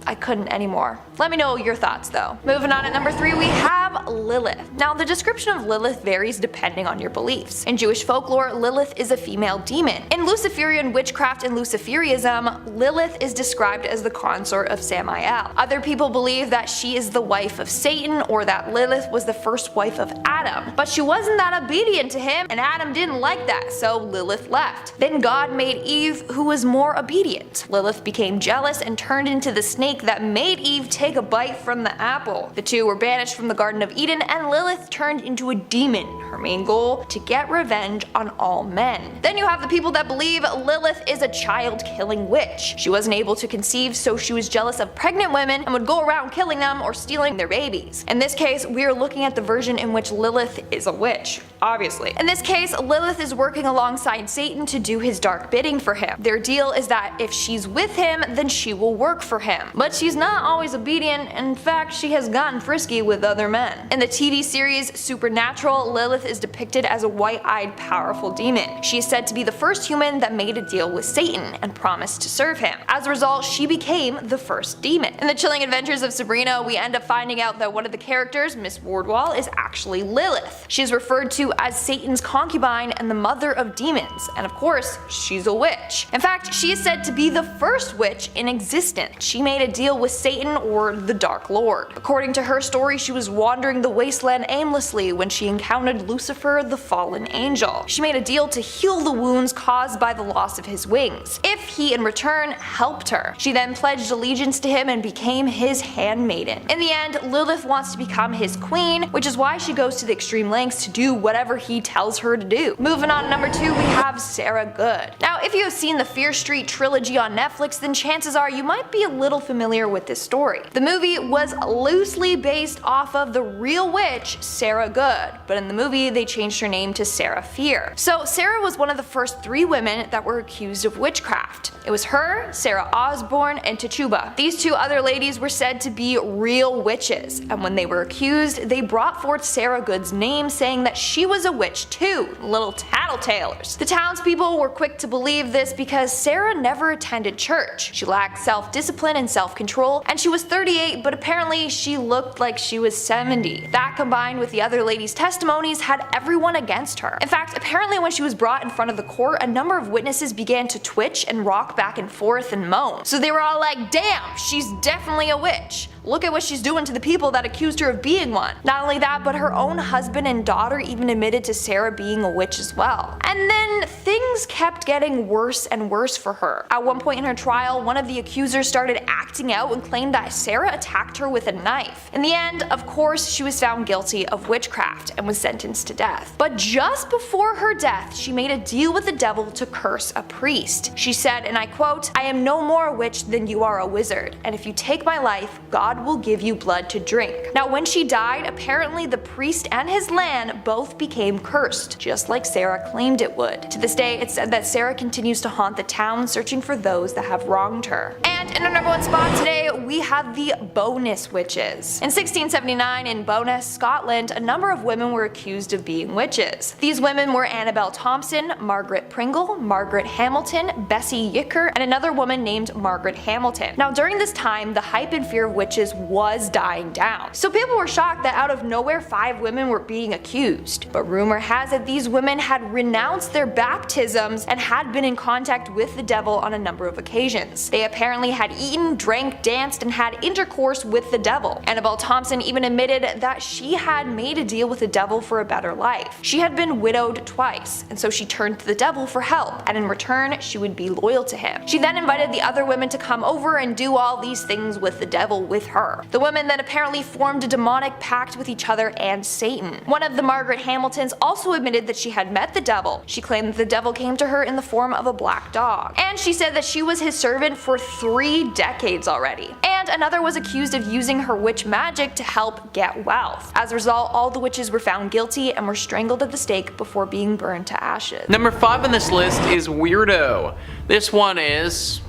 I couldn't anymore. Let me know your thoughts though. Moving on at number 3, we have Lilith. Now, the description of Lilith varies depending on your beliefs. In Jewish folklore, Lilith is a female demon. In Luciferian witchcraft and Luciferianism, Lilith is described as the consort of Samael. Other people believe that she is the wife of Satan or that Lilith was the first wife of Adam. But she wasn't that obedient to him, and Adam didn't like that, so Lilith left. Then God made Eve, who was more obedient. Lilith became jealous and turned into the snake that made Eve take a bite from the apple. The two were banished from the Garden of Eden, and Lilith turned into a demon, her main goal, to get revenge on all men. Then you have the people that believe Lilith is a child-killing witch. She wasn't able to conceive, so she was jealous of pregnant women and would go around killing them or stealing their babies. In this case, we are looking at the version in which Lilith is a witch, obviously. In this case, Lilith is working alongside Satan to do his dark bidding for him. Their deal is that if she's with him, then she will work for him. But she's not always obedient. In fact, she has gotten frisky with other men. In the TV series Supernatural, Lilith is depicted as a white-eyed, powerful demon. She is said to be the first human that made a deal with Satan and promised to serve him. As a result, she became the first demon. In the chilling adventures of Sabrina, we end up finding out that one of the characters, Miss Wardwell, is actually Lilith. She is referred to as Satan's concubine and the mother of demons, and of course, she's a witch. In fact, she is said to be the first witch in existence. She made a deal with Satan, or the Dark Lord. According to her story, she was wandering the wasteland aimlessly when she encountered Lucifer, the fallen angel. She made a deal to heal the wounds caused by the loss of his wings, if he in return helped her. She then pledged allegiance to him and became his handmaiden. In the end, Lilith wants to become his queen, which is why she goes to the extreme lengths to do whatever he tells her to do. Moving on to number 2, we have Sarah Good. Now, if you have seen the Fear Street trilogy on Netflix, then chances are you might be a little familiar with this story. The movie was loosely based off of the real witch Sarah Good, but in the movie they changed her name to Sarah Fear. So Sarah was one of the first 3 women that were accused of witchcraft. It was her, Sarah Osborne, and Tituba. These 2 other ladies were said to be real witches, and when they were accused, they brought forth Sarah Good's name, saying that she was a witch too, little tattletalers. The townspeople were quick to believe this because Sarah never attended church. She lacked self-discipline and self-control, and she was 38, but apparently she looked like she was 70. That, combined with the other ladies' testimonies, had everyone against her. In fact, apparently when she was brought in front of the court, a number of witnesses began to twitch and rock back and forth and moan. So they were all like, damn, she's definitely a witch. Look at what she's doing to the people that accused her of being one. Not only that, but her own husband and daughter even admitted to Sarah being a witch as well. And then things kept getting worse and worse for her. At one point in her trial, one of the accusers started acting out and claimed that Sarah attacked her with a knife. In the end, of course, she was found guilty of witchcraft and was sentenced to death. But just before her death, she made a deal with the devil to curse a priest. She said, and I quote, "I am no more a witch than you are a wizard, and if you take my life, God will give you blood to drink." Now, when she died, apparently the priest and his land both became cursed, just like Sarah claimed it would. To this day, it's said that Sarah continues to haunt the town, searching for those that have wronged her. And in our number 1 spot today, we have the Bowness witches. In 1679 in Bowness, Scotland, a number of women were accused of being witches. These women were Annabel Thompson, Margaret Pringle, Margaret Hamilton, Bessie Yicker, and another woman named Margaret Hamilton. Now, during this time, the hype and fear of witches was dying down. So people were shocked that out of nowhere 5 women were being accused. But rumor has it these women had renounced their baptisms and had been in contact with the devil on a number of occasions. They apparently had eaten, drank, danced, and had intercourse with the devil. Annabel Thompson even admitted that she had made a deal with the devil for a better life. She had been widowed twice, and so she turned to the devil for help, and in return she would be loyal to him. She then invited the other women to come over and do all these things with the devil with her. The women then apparently formed a demonic pact with each other and Satan. One of the Margaret Hamiltons also admitted that she had met the devil. She claimed that the devil came to her in the form of a black dog. And she said that she was his servant for 3 decades already. And another was accused of using her witch magic to help get wealth. As a result, all the witches were found guilty and were strangled at the stake before being burned to ashes. Number 5 on this list is Weirdo. This one's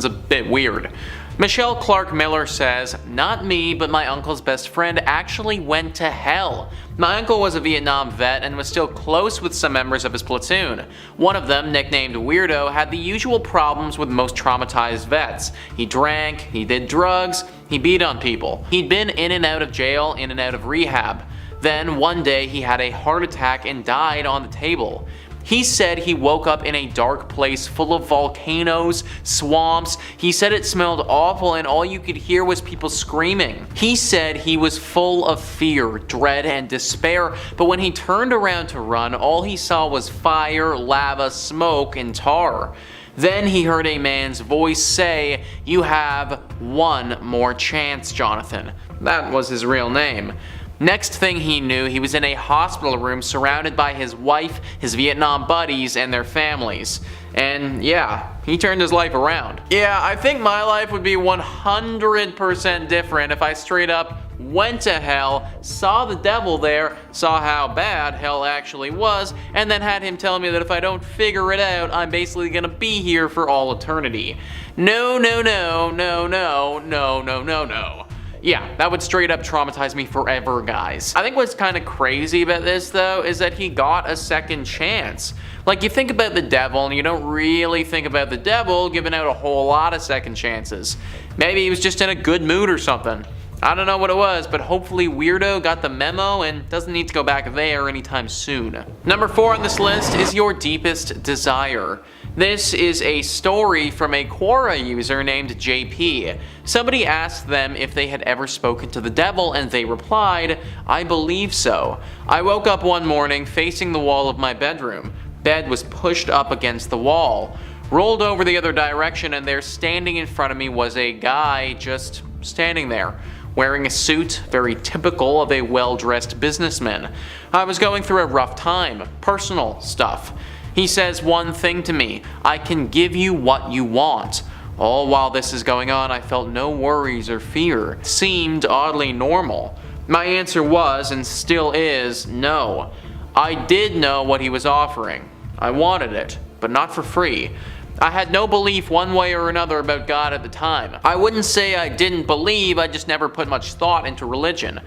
a bit weird. Michelle Clark Miller says, "Not me, but my uncle's best friend actually went to hell. My uncle was a Vietnam vet and was still close with some members of his platoon. One of them, nicknamed Weirdo, had the usual problems with most traumatized vets. He drank, he did drugs, he beat on people. He'd been in and out of jail, in and out of rehab. Then one day he had a heart attack and died on the table. He said he woke up in a dark place full of volcanoes, swamps. He said it smelled awful and all you could hear was people screaming. He said he was full of fear, dread, and despair, but when he turned around to run, all he saw was fire, lava, smoke, and tar. Then he heard a man's voice say, 'You have one more chance, Jonathan.' That was his real name. Next thing he knew, he was in a hospital room surrounded by his wife, his Vietnam buddies, and their families. And yeah, he turned his life around. Yeah, I think my life would be 100% different if I straight up went to hell, saw the devil there, saw how bad hell actually was, and then had him tell me that if I don't figure it out, I'm basically gonna be here for all eternity. No, no, no, no, no, no, no, no, no. Yeah, that would straight up traumatize me forever, guys. I think what's kind of crazy about this, though, is that he got a second chance. Like, you think about the devil, and you don't really think about the devil giving out a whole lot of second chances. Maybe he was just in a good mood or something. I don't know what it was, but hopefully Weirdo got the memo and doesn't need to go back there anytime soon. Number 4 on this list is your deepest desire. This is a story from a Quora user named JP. Somebody asked them if they had ever spoken to the devil, and they replied, "I believe so. I woke up one morning facing the wall of my bedroom. Bed was pushed up against the wall. Rolled over the other direction, and there standing in front of me was a guy just standing there, wearing a suit, very typical of a well-dressed businessman. I was going through a rough time, personal stuff. He says one thing to me, I can give you what you want. All while this is going on, I felt no worries or fear. Seemed oddly normal. My answer was, and still is, no. I did know what he was offering. I wanted it, but not for free. I had no belief one way or another about God at the time. I wouldn't say I didn't believe, I just never put much thought into religion.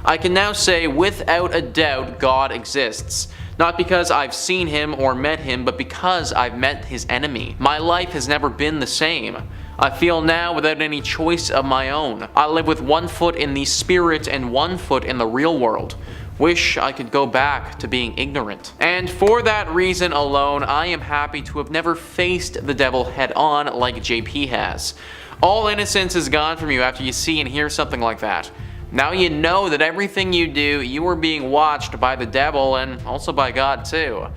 I can now say without a doubt God exists. Not because I've seen him or met him, but because I've met his enemy. My life has never been the same. I feel now without any choice of my own. I live with 1 foot in the spirit and 1 foot in the real world. Wish I could go back to being ignorant. And for that reason alone, I am happy to have never faced the devil head on like JP has. All innocence is gone from you after you see and hear something like that. Now you know that everything you do, you are being watched by the devil and also by God too.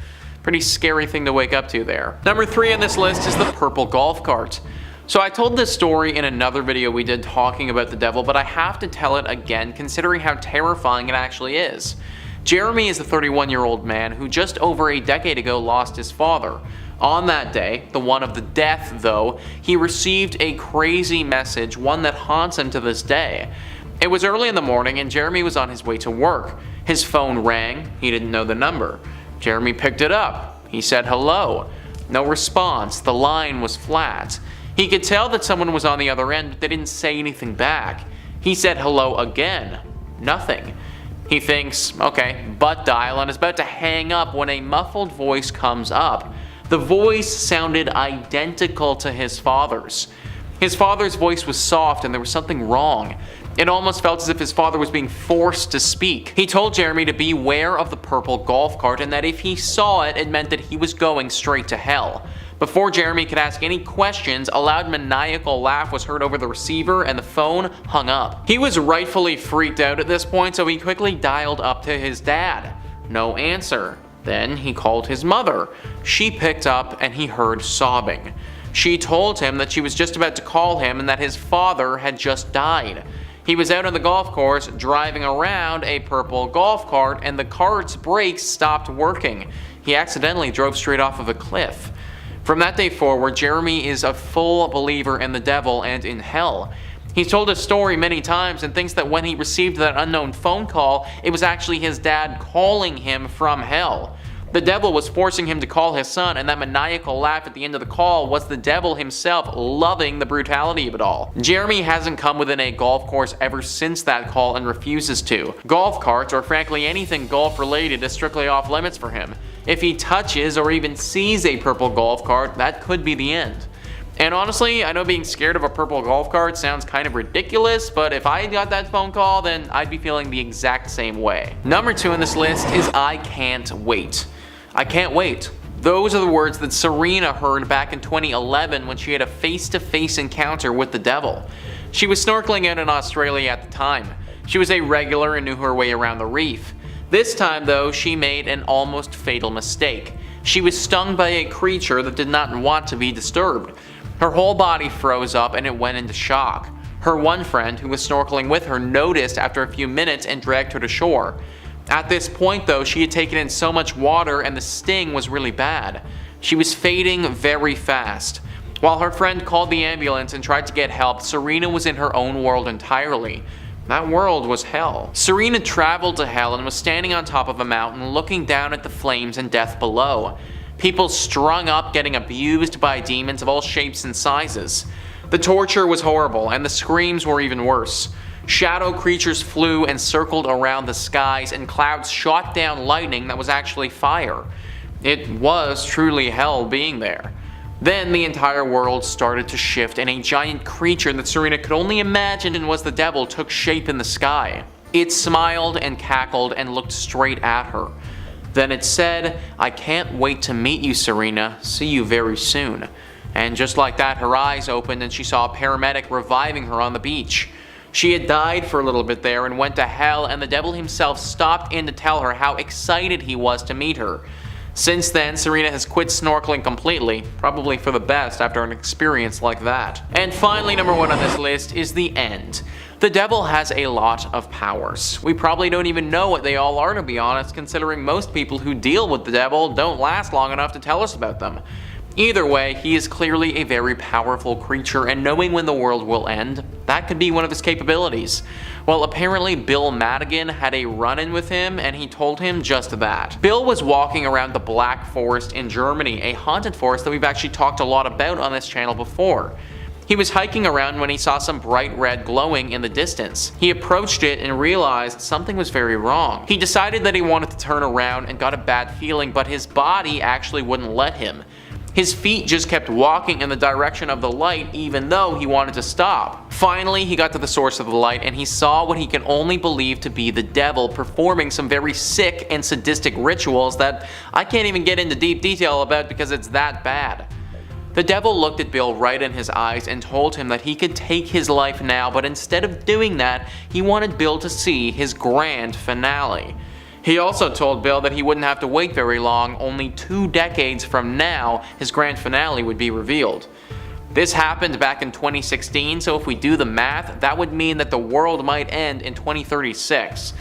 Pretty scary thing to wake up to there. Number 3 on this list is the purple golf cart. So I told this story in another video we did talking about the devil, but I have to tell it again considering how terrifying it actually is. Jeremy is a 31-year-old man who just over a decade ago lost his father. On that day, the one of the death though, he received a crazy message, one that haunts him to this day. It was early in the morning and Jeremy was on his way to work. His phone rang, he didn't know the number. Jeremy picked it up. He said hello. No response, the line was flat. He could tell that someone was on the other end, but they didn't say anything back. He said hello again. Nothing. He thinks, okay, butt dial, and is about to hang up when a muffled voice comes up. The voice sounded identical to his father's. His father's voice was soft and there was something wrong. It almost felt as if his father was being forced to speak. He told Jeremy to beware of the purple golf cart and that if he saw it, it meant that he was going straight to hell. Before Jeremy could ask any questions, a loud maniacal laugh was heard over the receiver and the phone hung up. He was rightfully freaked out at this point, so he quickly dialed up to his dad. No answer. Then he called his mother. She picked up and he heard sobbing. She told him that she was just about to call him and that his father had just died. He was out on the golf course driving around a purple golf cart and the cart's brakes stopped working. He accidentally drove straight off of a cliff. From that day forward, Jeremy is a full believer in the devil and in hell. He's told his story many times and thinks that when he received that unknown phone call, it was actually his dad calling him from hell. The devil was forcing him to call his son, and that maniacal laugh at the end of the call was the devil himself loving the brutality of it all. Jeremy hasn't come within a golf course ever since that call and refuses to. Golf carts, or frankly anything golf related, is strictly off limits for him. If he touches or even sees a purple golf cart, that could be the end. And honestly, I know being scared of a purple golf cart sounds kind of ridiculous, but if I got that phone call, then I'd be feeling the exact same way. Number 2 on this list is I can't wait. I can't wait. Those are the words that Serena heard back in 2011 when she had a face-to-face encounter with the devil. She was snorkeling out in Australia at the time. She was a regular and knew her way around the reef. This time though, she made an almost fatal mistake. She was stung by a creature that did not want to be disturbed. Her whole body froze up and it went into shock. Her one friend, who was snorkeling with her, noticed after a few minutes and dragged her to shore. At this point though, she had taken in so much water and the sting was really bad. She was fading very fast. While her friend called the ambulance and tried to get help, Serena was in her own world entirely. That world was hell. Serena traveled to hell and was standing on top of a mountain looking down at the flames and death below. People strung up getting abused by demons of all shapes and sizes. The torture was horrible and the screams were even worse. Shadow creatures flew and circled around the skies and clouds shot down lightning that was actually fire. It was truly hell being there. Then the entire world started to shift and a giant creature that Serena could only imagine and was the devil took shape in the sky. It smiled and cackled and looked straight at her. Then it said, "I can't wait to meet you, Serena. See you very soon." And just like that, her eyes opened and she saw a paramedic reviving her on the beach. She had died for a little bit there and went to hell, and the devil himself stopped in to tell her how excited he was to meet her. Since then, Serena has quit snorkeling completely, probably for the best after an experience like that. And finally, number 1 on this list is the end. The devil has a lot of powers. We probably don't even know what they all are, to be honest, considering most people who deal with the devil don't last long enough to tell us about them. Either way, he is clearly a very powerful creature, and knowing when the world will end, that could be one of his capabilities. Well, apparently Bill Madigan had a run-in with him, and he told him just that. Bill was walking around the Black Forest in Germany, a haunted forest that we've actually talked a lot about on this channel before. He was hiking around when he saw some bright red glowing in the distance. He approached it and realized something was very wrong. He decided that he wanted to turn around and got a bad feeling, but his body actually wouldn't let him. His feet just kept walking in the direction of the light even though he wanted to stop. Finally, he got to the source of the light and he saw what he can only believe to be the devil performing some very sick and sadistic rituals that I can't even get into deep detail about because it's that bad. The devil looked at Bill right in his eyes and told him that he could take his life now, but instead of doing that, he wanted Bill to see his grand finale. He also told Bill that he wouldn't have to wait very long, only 2 decades from now his grand finale would be revealed. This happened back in 2016, so if we do the math, that would mean that the world might end in 2036.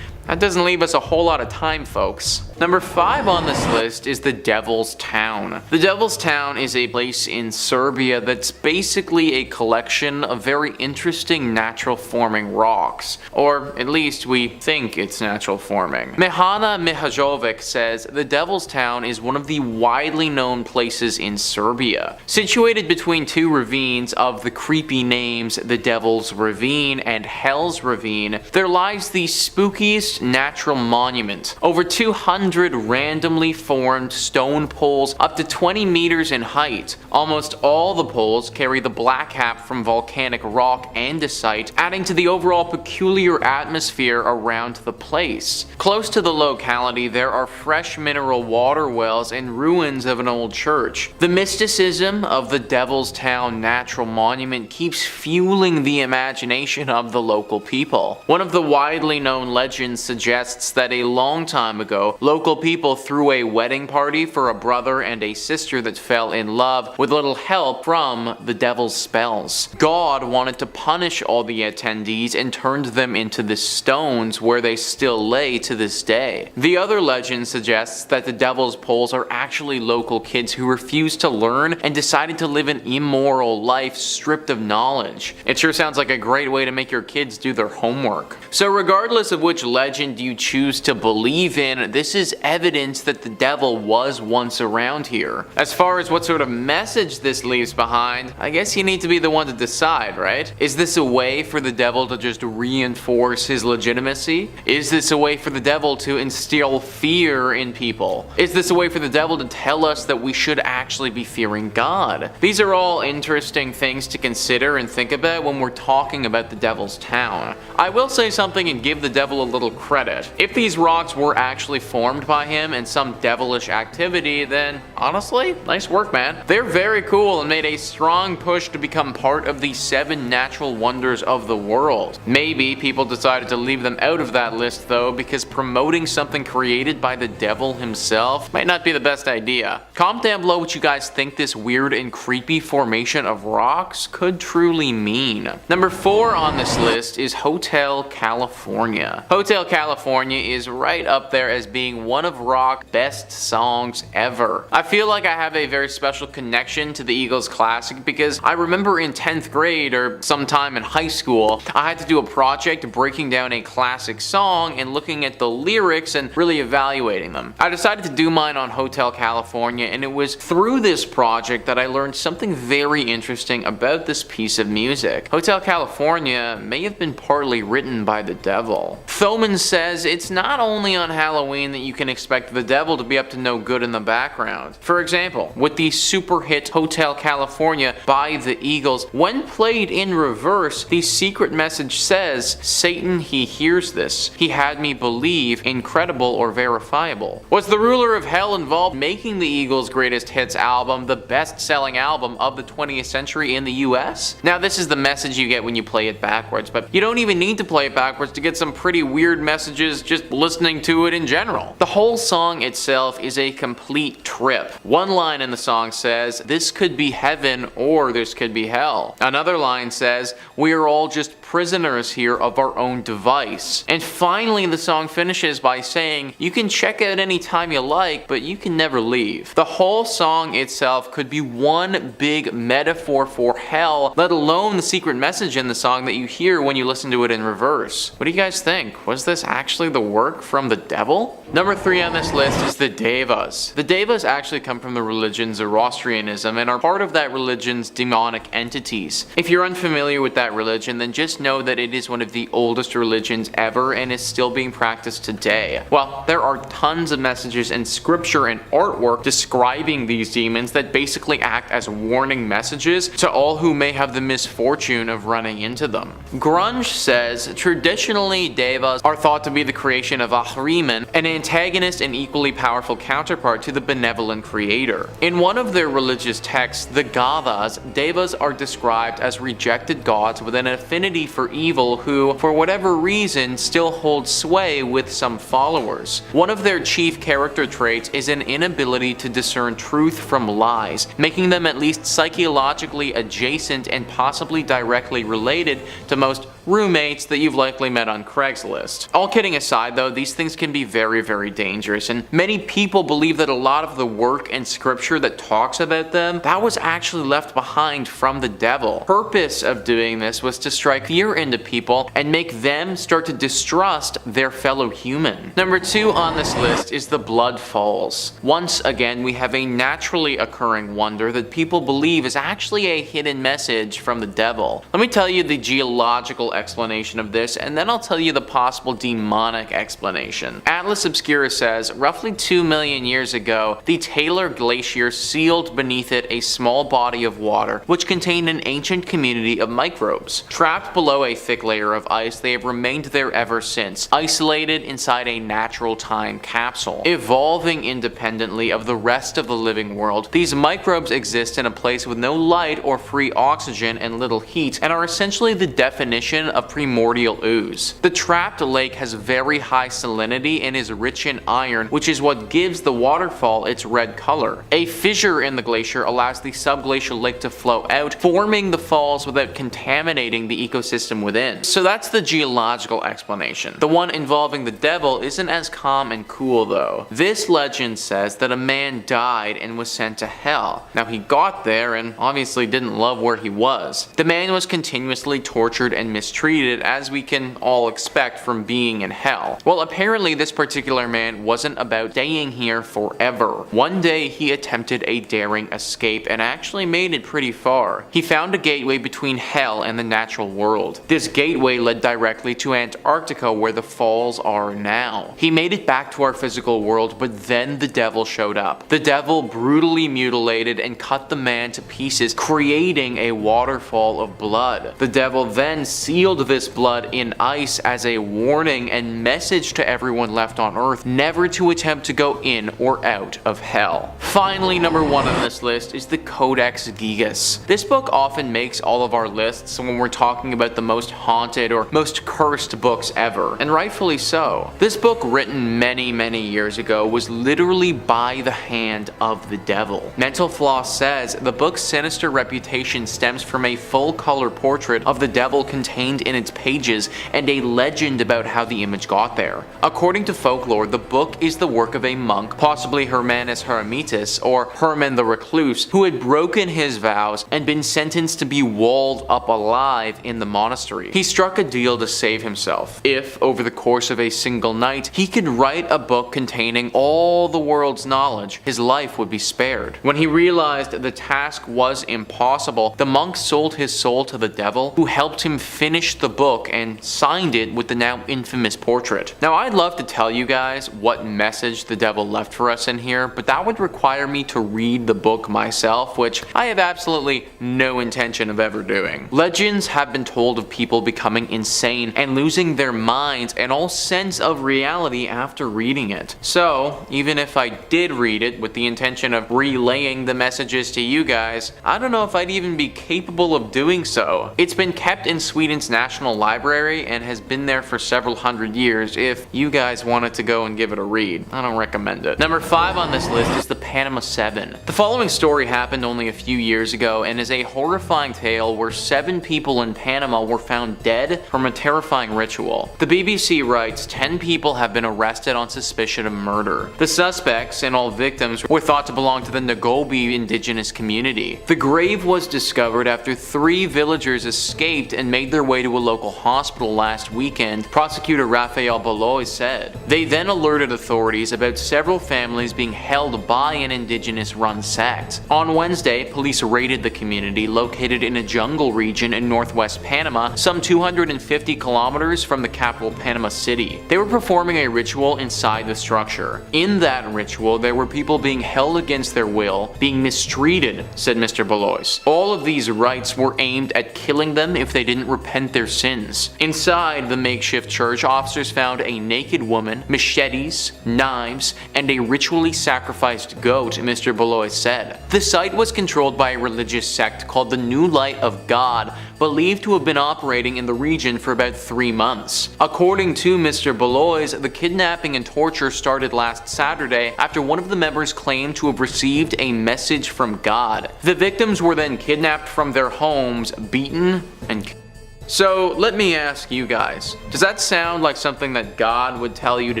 That doesn't leave us a whole lot of time, folks. Number 5 on this list is the Devil's Town. The Devil's Town is a place in Serbia that's basically a collection of very interesting natural forming rocks. Or at least we think it's natural forming. Mehana Mihajovic says the Devil's Town is one of the widely known places in Serbia. Situated between 2 ravines of the creepy names the Devil's Ravine and Hell's Ravine, there lies the spookiest natural monument. Over 200 randomly formed stone poles up to 20 meters in height. Almost all the poles carry the black cap from volcanic rock andesite, adding to the overall peculiar atmosphere around the place. Close to the locality, there are fresh mineral water wells and ruins of an old church. The mysticism of the Devil's Town Natural Monument keeps fueling the imagination of the local people. One of the widely known legends suggests that a long time ago, local people threw a wedding party for a brother and a sister that fell in love with little help from the devil's spells. God wanted to punish all the attendees and turned them into the stones where they still lay to this day. The other legend suggests that the devil's poles are actually local kids who refused to learn and decided to live an immoral life stripped of knowledge. It sure sounds like a great way to make your kids do their homework. So regardless of which legend you choose to believe in, this is evidence that the devil was once around here. As far as what sort of message this leaves behind, I guess you need to be the one to decide, right? Is this a way for the devil to just reinforce his legitimacy? Is this a way for the devil to instill fear in people? Is this a way for the devil to tell us that we should actually be fearing God? These are all interesting things to consider and think about when we're talking about the Devil's Town. I will say something and give the devil a little credit. If these rocks were actually formed harmed by him and some devilish activity, then honestly, nice work, man. They're very cool and made a strong push to become part of the 7 natural wonders of the world. Maybe people decided to leave them out of that list though, because promoting something created by the devil himself might not be the best idea. Comment down below what you guys think this weird and creepy formation of rocks could truly mean. Number 4 on this list is Hotel California. Hotel California is right up there as being one of rock's best songs ever. I feel like I have a very special connection to the Eagles classic because I remember in 10th grade or sometime in high school, I had to do a project breaking down a classic song and looking at the lyrics and really evaluating them. I decided to do mine on Hotel California, and it was through this project that I learned something very interesting about this piece of music. Hotel California may have been partly written by the devil. Thoman says it's not only on Halloween that you can expect the devil to be up to no good in the background. For example, with the super hit Hotel California by the Eagles, when played in reverse, the secret message says, "Satan, he hears this. He had me believe, incredible or verifiable." Was the ruler of hell involved making the Eagles' greatest hits album the best-selling album of the 20th century in the US? Now this is the message you get when you play it backwards, but you don't even need to play it backwards to get some pretty weird messages just listening to it in general. The whole song itself is a complete trip. One line in the song says, "This could be heaven or this could be hell." Another line says, "We are all just prisoners here of our own device." And finally the song finishes by saying, "You can check out any time you like, but you can never leave." The whole song itself could be one big metaphor for hell, let alone the secret message in the song that you hear when you listen to it in reverse. What do you guys think? Was this actually the work from the devil? Number 3 on this list is the Deavas. The Deavas actually come from the religion Zoroastrianism and are part of that religion's demonic entities. If you're unfamiliar with that religion, then just know that it is one of the oldest religions ever and is still being practiced today. Well, there are tons of messages in scripture and artwork describing these demons that basically act as warning messages to all who may have the misfortune of running into them. Grunge says, traditionally Deavas are thought to be the creation of Ahriman, an antagonist and equally powerful counterpart to the benevolent creator. In one of their religious texts, the Gathas, Deavas are described as rejected gods with an affinity for evil who, for whatever reason, still hold sway with some followers. One of their chief character traits is an inability to discern truth from lies, making them at least psychologically adjacent and possibly directly related to most roommates that you've likely met on Craigslist. All kidding aside though, these things can be very, very dangerous, and many people believe that a lot of the work and scripture that talks about them, that was actually left behind from the devil. The purpose of doing this was to strike fear into people and make them start to distrust their fellow human. Number 2 on this list is the Blood Falls. Once again, we have a naturally occurring wonder that people believe is actually a hidden message from the devil. Let me tell you the geological explanation of this, and then I'll tell you the possible demonic explanation. Atlas Obscura says, roughly 2 million years ago, the Taylor Glacier sealed beneath it a small body of water, which contained an ancient community of microbes. Trapped below a thick layer of ice, they have remained there ever since, isolated inside a natural time capsule. Evolving independently of the rest of the living world, these microbes exist in a place with no light or free oxygen and little heat, and are essentially the definition of primordial ooze. The trapped lake has very high salinity and is rich in iron, which is what gives the waterfall its red color. A fissure in the glacier allows the subglacial lake to flow out, forming the falls without contaminating the ecosystem within. So that's the geological explanation. The one involving the devil isn't as calm and cool though. This legend says that a man died and was sent to hell. Now he got there and obviously didn't love where he was. The man was continuously tortured and mistreated, as we can all expect from being in hell. Well, apparently this particular man wasn't about staying here forever. One day he attempted a daring escape and actually made it pretty far. He found a gateway between hell and the natural world. This gateway led directly to Antarctica, where the falls are now. He made it back to our physical world, but then the devil showed up. The devil brutally mutilated and cut the man to pieces, creating a waterfall of blood. The devil then sealed sealed this blood in ice as a warning and message to everyone left on Earth never to attempt to go in or out of hell. Finally, number 1 on this list is the Codex Gigas. This book often makes all of our lists when we're talking about the most haunted or most cursed books ever, and rightfully so. This book, written many years ago, was literally by the hand of the devil. Mental Floss says the book's sinister reputation stems from a full-color portrait of the devil contained in its pages and a legend about how the image got there. According to folklore, the book is the work of a monk, possibly Hermanus Hermitus or Herman the Recluse, who had broken his vows and been sentenced to be walled up alive in the monastery. He struck a deal to save himself. If, over the course of a single night, he could write a book containing all the world's knowledge, his life would be spared. When he realized the task was impossible, the monk sold his soul to the devil, who helped him finish the book and signed it with the now infamous portrait. Now, I'd love to tell you guys what message the devil left for us in here, but that would require me to read the book myself, which I have absolutely no intention of ever doing. Legends have been told of people becoming insane and losing their minds and all sense of reality after reading it. So, even if I did read it with the intention of relaying the messages to you guys, I don't know if I'd even be capable of doing so. It's been kept in Sweden's National Library and has been there for several hundred years if you guys wanted to go and give it a read. I don't recommend it. Number 5 on this list is the Panama 7. The following story happened only a few years ago and is a horrifying tale where 7 people in Panama were found dead from a terrifying ritual. The BBC writes 10 people have been arrested on suspicion of murder. The suspects and all victims were thought to belong to the Nagobi indigenous community. The grave was discovered after 3 villagers escaped and made their way to a local hospital last weekend, prosecutor Rafael Baloy said. They then alerted authorities about several families being held by an indigenous-run sect. On Wednesday, police raided the community located in a jungle region in northwest Panama, some 250 kilometers from the capital Panama City. They were performing a ritual inside the structure. In that ritual, there were people being held against their will, being mistreated, said Mr. Balois. All of these rites were aimed at killing them if they didn't repent their sins. Inside the makeshift church, officers found a naked woman, machetes, knives, and a ritually sacrificed goat, Mr. Balois said. The site was controlled by a religious sect called the New Light of God, believed to have been operating in the region for about 3 months. According to Mr. Balois, the kidnapping and torture started last Saturday after one of the members claimed to have received a message from God. The victims were then kidnapped from their homes, beaten, and killed. So let me ask you guys, does that sound like something that God would tell you to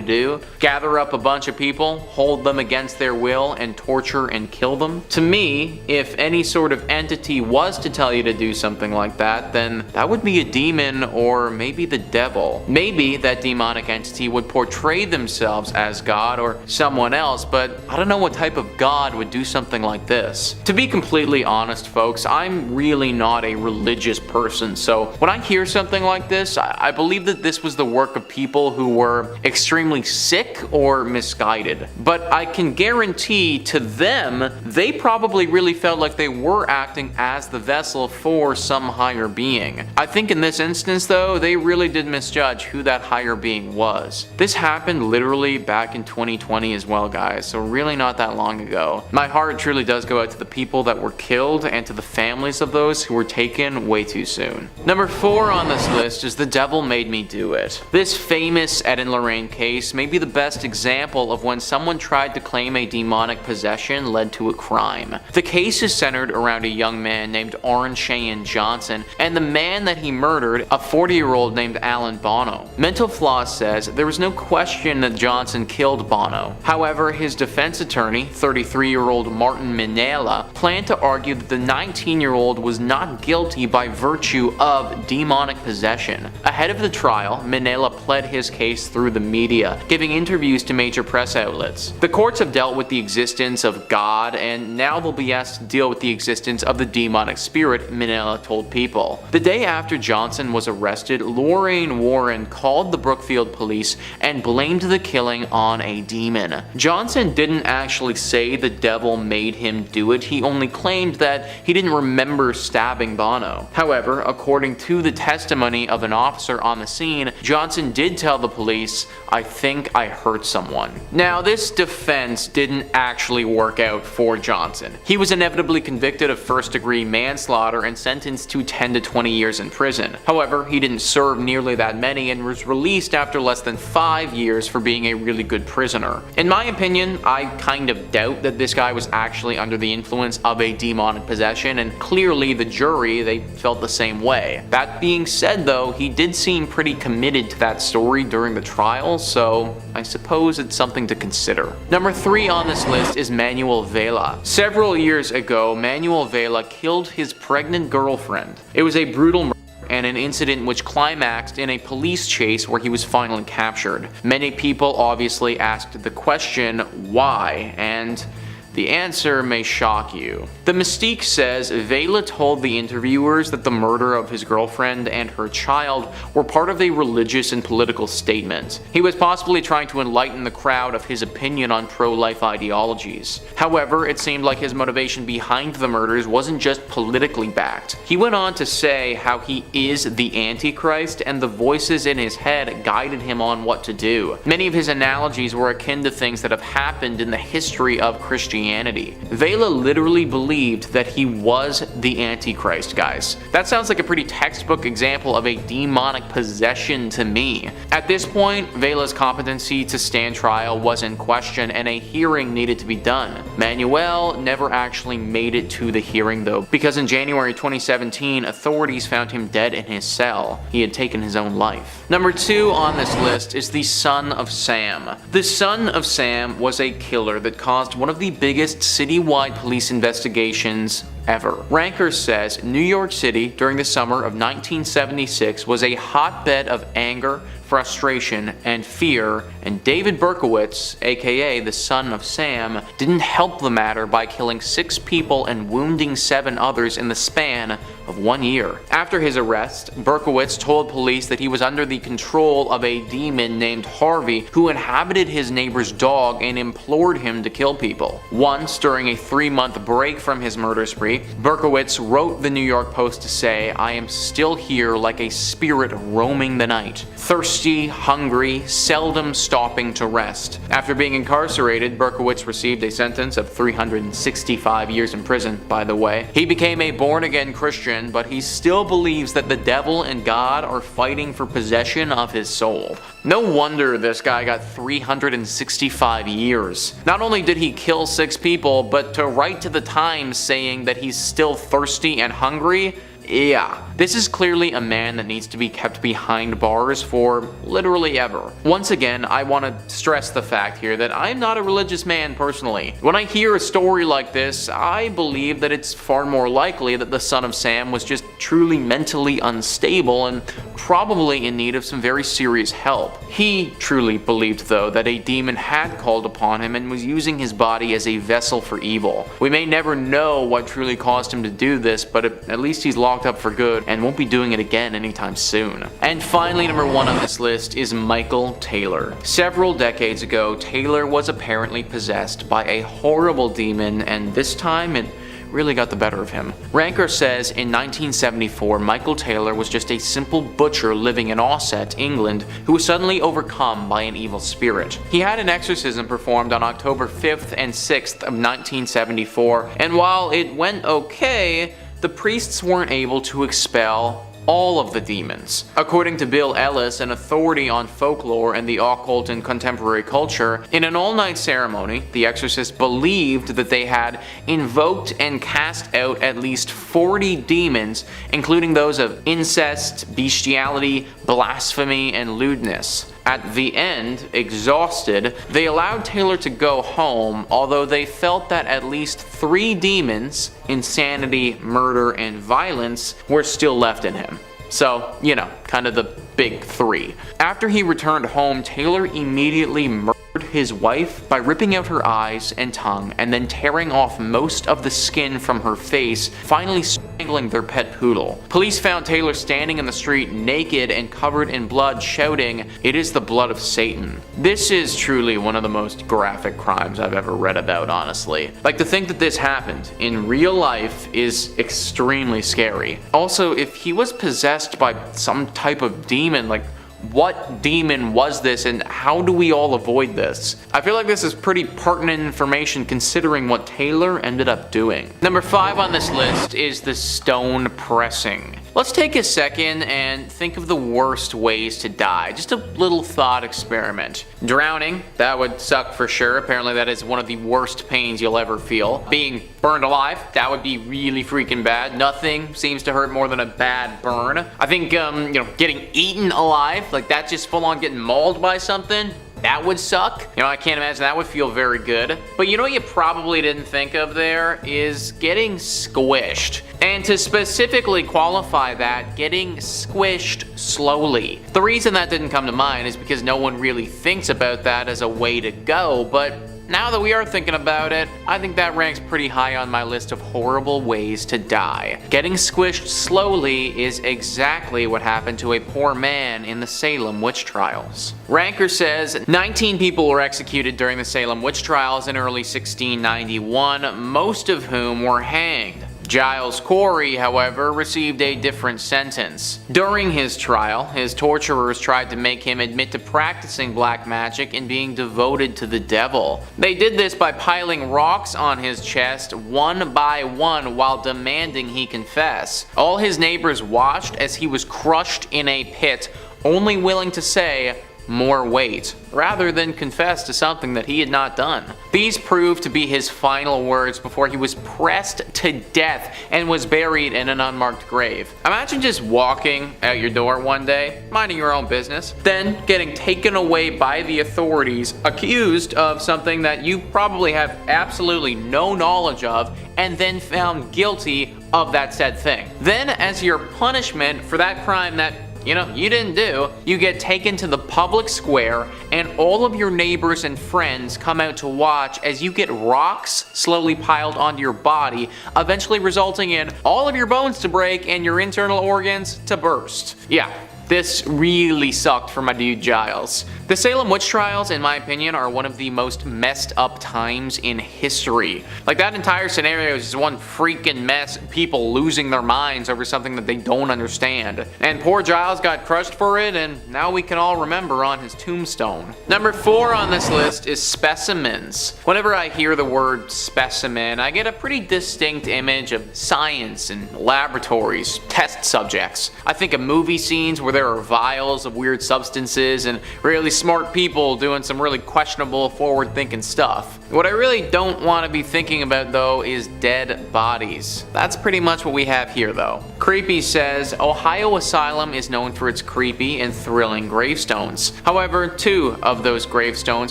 do? Gather up a bunch of people, hold them against their will, and torture and kill them? To me, if any sort of entity was to tell you to do something like that, then that would be a demon or maybe the devil. Maybe that demonic entity would portray themselves as God or someone else, but I don't know what type of God would do something like this. To be completely honest, folks, I'm really not a religious person, so when I hear something like this, I believe that this was the work of people who were extremely sick or misguided. But I can guarantee to them, they probably really felt like they were acting as the vessel for some higher being. I think in this instance though, they really did misjudge who that higher being was. This happened literally back in 2020 as well, guys, so really not that long ago. My heart truly does go out to the people that were killed and to the families of those who were taken way too soon. Number 4 on this list is The Devil Made Me Do It. This famous Ed and Lorraine case may be the best example of when someone tried to claim a demonic possession led to a crime. The case is centered around a young man named Orrin Cheyenne Johnson and the man that he murdered, a 40-year-old named Alan Bono. Mental Floss says there was no question that Johnson killed Bono. However, his defense attorney, 33-year-old Martin Minella, planned to argue that the 19-year-old was not guilty by virtue of demonic possession. Ahead of the trial, Minella pled his case through the media, giving interviews to major press outlets. The courts have dealt with the existence of God, and now they'll be asked to deal with the existence of the demonic spirit, Minella told People. The day after Johnson was arrested, Lorraine Warren called the Brookfield police and blamed the killing on a demon. Johnson didn't actually say the devil made him do it, he only claimed that he didn't remember stabbing Bono. However, according to the testimony of an officer on the scene, Johnson did tell the police, "I think I hurt someone." Now, this defense didn't actually work out for Johnson. He was inevitably convicted of first-degree manslaughter and sentenced to 10 to 20 years in prison. However, he didn't serve nearly that many and was released after less than 5 years for being a really good prisoner. In my opinion, I kind of doubt that this guy was actually under the influence of a demonic possession, and clearly the jury, they felt the same way. That being said though, he did seem pretty committed to that story during the trial, so I suppose it's something to consider. Number 3 on this list is Manuel Vela. Several years ago, Manuel Vela killed his pregnant girlfriend. It was a brutal murder and an incident which climaxed in a police chase where he was finally captured. Many people obviously asked the question, why? And the answer may shock you. The Mystique says Vela told the interviewers that the murder of his girlfriend and her child were part of a religious and political statement. He was possibly trying to enlighten the crowd of his opinion on pro-life ideologies. However, it seemed like his motivation behind the murders wasn't just politically backed. He went on to say how he is the Antichrist and the voices in his head guided him on what to do. Many of his analogies were akin to things that have happened in the history of Christianity. Vela literally believed that he was the Antichrist, guys. That sounds like a pretty textbook example of a demonic possession to me. At this point, Vela's competency to stand trial was in question and a hearing needed to be done. Manuel never actually made it to the hearing though, because in January 2017, authorities found him dead in his cell. He had taken his own life. Number 2 on this list is the Son of Sam. The Son of Sam was a killer that caused one of the biggest citywide police investigations ever. Ranker says New York City during the summer of 1976 was a hotbed of anger, frustration, and fear, and David Burkowitz, aka the Son of Sam, didn't help the matter by killing 6 people and wounding 7 others in the span of 1 year. After his arrest, Burkowitz told police that he was under the control of a demon named Harvey who inhabited his neighbor's dog and implored him to kill people. Once, during a 3-month break from his murder spree, Burkowitz wrote the New York Post to say, "I am still here like a spirit roaming the night, thirsty, hungry, seldom stopping to rest." After being incarcerated, Burkowitz received a sentence of 365 years in prison, by the way. He became a born-again Christian, but he still believes that the devil and God are fighting for possession of his soul. No wonder this guy got 365 years. Not only did he kill 6 people, but to write to the Times saying that he's still thirsty and hungry, yeah, this is clearly a man that needs to be kept behind bars for literally ever. Once again, I want to stress the fact here that I'm not a religious man personally. When I hear a story like this, I believe that it's far more likely that the Son of Sam was just truly mentally unstable and probably in need of some very serious help. He truly believed, though, that a demon had called upon him and was using his body as a vessel for evil. We may never know what truly caused him to do this, but at least he's locked up for good and won't be doing it again anytime soon. And finally, number 1 on this list is Michael Taylor. Several decades ago, Taylor was apparently possessed by a horrible demon, and this time it really got the better of him. Ranker says in 1974, Michael Taylor was just a simple butcher living in Ossett, England, who was suddenly overcome by an evil spirit. He had an exorcism performed on October 5th and 6th of 1974, and while it went okay, the priests weren't able to expel all of the demons. According to Bill Ellis, an authority on folklore and the occult in contemporary culture, in an all-night ceremony, the exorcists believed that they had invoked and cast out at least 40 demons, including those of incest, bestiality, blasphemy, and lewdness. At the end, exhausted, they allowed Taylor to go home, although they felt that at least 3 demons, insanity, murder, and violence, were still left in him. So, you know, kind of the big 3. After he returned home, Taylor immediately murdered his wife by ripping out her eyes and tongue and then tearing off most of the skin from her face, finally strangling their pet poodle. Police found Taylor standing in the street naked and covered in blood, shouting, "It is the blood of Satan." This is truly one of the most graphic crimes I've ever read about, honestly. Like, to think that this happened in real life is extremely scary. Also, if he was possessed by some type of demon, like, what demon was this and how do we all avoid this? I feel like this is pretty pertinent information considering what Taylor ended up doing. Number 5 on this list is the stone pressing. Let's take a second and think of the worst ways to die. Just a little thought experiment. Drowning, that would suck for sure. Apparently that is one of the worst pains you'll ever feel. Being burned alive, that would be really freaking bad. Nothing seems to hurt more than a bad burn. I think, getting eaten alive, like that's just full on getting mauled by something. That would suck. I can't imagine that would feel very good. But what you probably didn't think of there is getting squished. And to specifically qualify that, getting squished slowly. The reason that didn't come to mind is because no one really thinks about that as a way to go, but now that we are thinking about it, I think that ranks pretty high on my list of horrible ways to die. Getting squished slowly is exactly what happened to a poor man in the Salem witch trials. Ranker says 19 people were executed during the Salem witch trials in early 1691, most of whom were hanged. Giles Corey, however, received a different sentence. During his trial, his torturers tried to make him admit to practicing black magic and being devoted to the devil. They did this by piling rocks on his chest one by one while demanding he confess. All his neighbors watched as he was crushed in a pit, only willing to say, "More weight," rather than confess to something that he had not done. These proved to be his final words before he was pressed to death and was buried in an unmarked grave. Imagine just walking out your door one day, minding your own business, then getting taken away by the authorities, accused of something that you probably have absolutely no knowledge of, and then found guilty of that said thing. Then, as your punishment for that crime that you didn't do, you get taken to the public square and all of your neighbors and friends come out to watch as you get rocks slowly piled onto your body, eventually resulting in all of your bones to break and your internal organs to burst. Yeah. This really sucked for my dude Giles. The Salem witch trials, in my opinion, are one of the most messed up times in history. Like, that entire scenario is just one freaking mess, people losing their minds over something that they don't understand. And poor Giles got crushed for it, and now we can all remember on his tombstone. Number 4 on this list is specimens. Whenever I hear the word specimen, I get a pretty distinct image of science and laboratories, test subjects. I think of movie scenes where there are vials of weird substances and really smart people doing some really questionable forward-thinking stuff. What I really don't want to be thinking about though is dead bodies. That's pretty much what we have here though. Creepy says, Ohio Asylum is known for its creepy and thrilling gravestones. However, 2 of those gravestones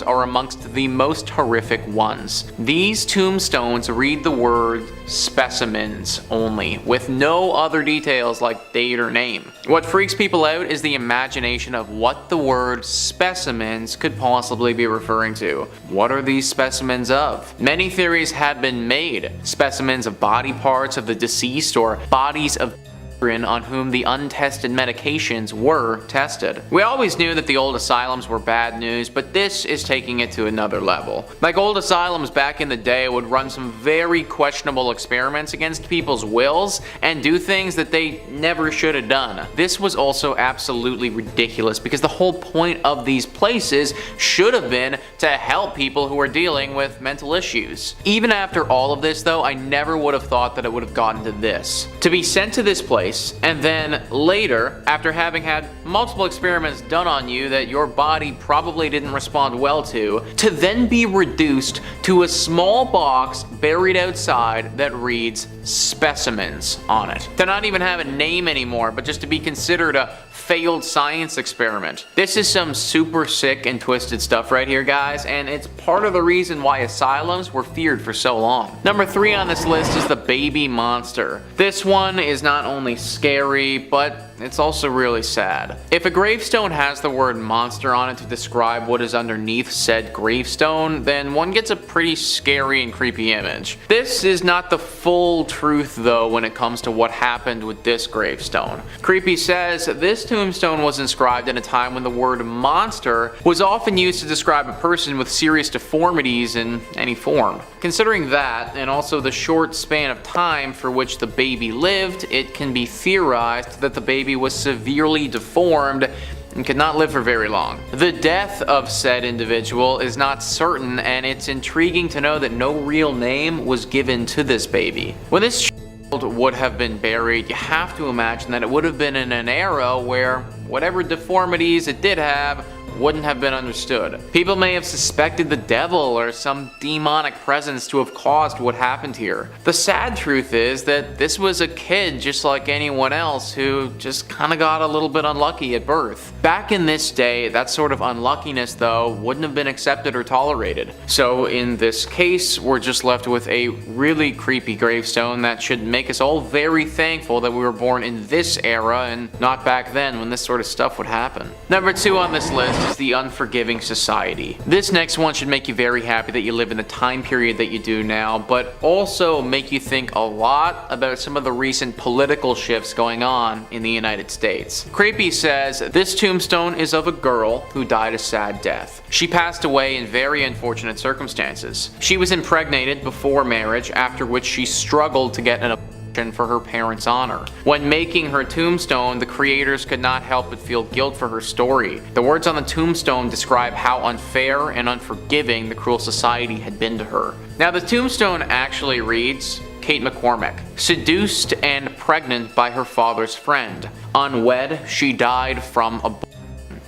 are amongst the most horrific ones. These tombstones read the word specimens only, with no other details like date or name. What freaks people out is the imagination of what the word specimens could possibly be referring to. What are these specimens of? Many theories have been made. Specimens of body parts of the deceased or bodies of on whom the untested medications were tested. We always knew that the old asylums were bad news, but this is taking it to another level. Like old asylums back in the day would run some very questionable experiments against people's wills and do things that they never should have done. This was also absolutely ridiculous because the whole point of these places should have been to help people who are dealing with mental issues. Even after all of this though, I never would have thought that it would have gotten to this. To be sent to this place and then later, after having had multiple experiments done on you that your body probably didn't respond well to then be reduced to a small box buried outside that reads specimens on it. To not even have a name anymore, but just to be considered a failed science experiment. This is some super sick and twisted stuff right here, guys, and it's part of the reason why asylums were feared for so long. Number 3 on this list is the baby monster. This one is not only scary, but it's also really sad. If a gravestone has the word monster on it to describe what is underneath said gravestone, then one gets a pretty scary and creepy image. This is not the full truth though when it comes to what happened with this gravestone. Creepy says this tombstone was inscribed in a time when the word monster was often used to describe a person with serious deformities in any form. Considering that, and also the short span of time for which the baby lived, it can be theorized that the baby was severely deformed and could not live for very long. The death of said individual is not certain, and it's intriguing to know that no real name was given to this baby. When this child would have been buried, you have to imagine that it would have been in an era where whatever deformities it did have wouldn't have been understood. People may have suspected the devil or some demonic presence to have caused what happened here. The sad truth is that this was a kid just like anyone else who just kinda got a little bit unlucky at birth. Back in this day, that sort of unluckiness though wouldn't have been accepted or tolerated. So in this case, we're just left with a really creepy gravestone that should make us all very thankful that we were born in this era and not back then when this sort of stuff would happen. Number 2 on this list is the Unforgiving Society. This next one should make you very happy that you live in the time period that you do now, but also make you think a lot about some of the recent political shifts going on in the United States. Creepy says this tombstone is of a girl who died a sad death. She passed away in very unfortunate circumstances. She was impregnated before marriage, after which she struggled to get an abortion for her parents' honor. When making her tombstone, the creators could not help but feel guilt for her story. The words on the tombstone describe how unfair and unforgiving the cruel society had been to her. Now the tombstone actually reads, Kate McCormick, seduced and pregnant by her father's friend. Unwed, she died from abortion,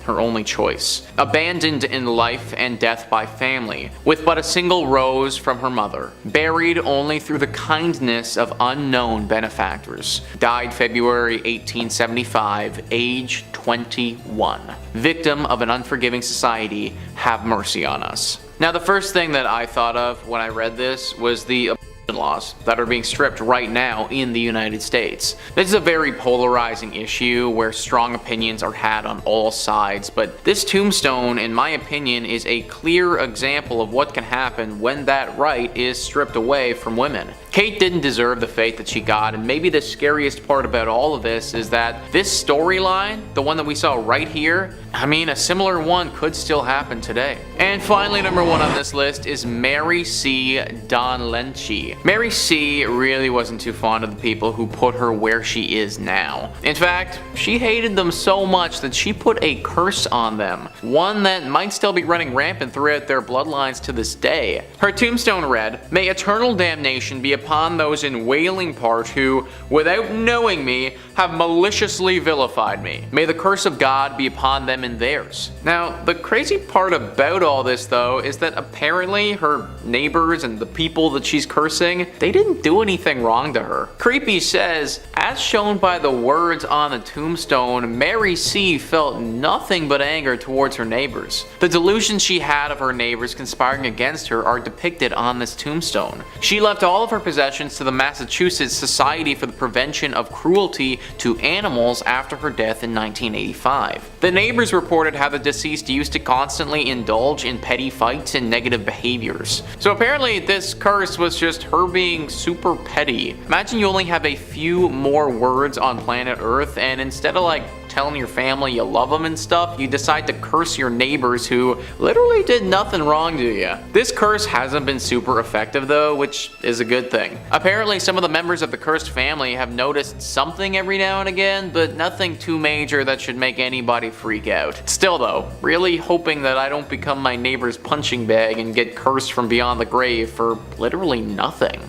her only choice. Abandoned in life and death by family, with but a single rose from her mother. Buried only through the kindness of unknown benefactors. Died February 1875, age 21. Victim of an unforgiving society, have mercy on us. Now the first thing that I thought of when I read this was the laws that are being stripped right now in the United States. This is a very polarizing issue where strong opinions are had on all sides, but this tombstone, in my opinion, is a clear example of what can happen when that right is stripped away from women. Kate didn't deserve the fate that she got, and maybe the scariest part about all of this is that this storyline, the one that we saw right here, I mean, a similar one could still happen today. And finally, number 1 on this list is Mary C. Donlenchi. Mary C. really wasn't too fond of the people who put her where she is now. In fact, she hated them so much that she put a curse on them, one that might still be running rampant throughout their bloodlines to this day. Her tombstone read, "May eternal damnation be upon those in wailing part who, without knowing me, have maliciously vilified me. May the curse of God be upon them and theirs." Now, the crazy part about all this though is that apparently her neighbors and the people that she's cursing, they didn't do anything wrong to her. Creepy says, as shown by the words on the tombstone, Mary C. felt nothing but anger towards her neighbors. The delusions she had of her neighbors conspiring against her are depicted on this tombstone. She left all of her possessions to the Massachusetts Society for the Prevention of Cruelty to Animals after her death in 1985. The neighbors reported how the deceased used to constantly indulge in petty fights and negative behaviors. So apparently this curse was just her being super petty. Imagine you only have a few more words on planet Earth, and instead of like telling your family you love them and stuff, you decide to curse your neighbors who literally did nothing wrong to you. This curse hasn't been super effective though, which is a good thing. Apparently some of the members of the cursed family have noticed something every now and again, but nothing too major that should make anybody freak out. Still though, really hoping that I don't become my neighbor's punching bag and get cursed from beyond the grave for literally nothing.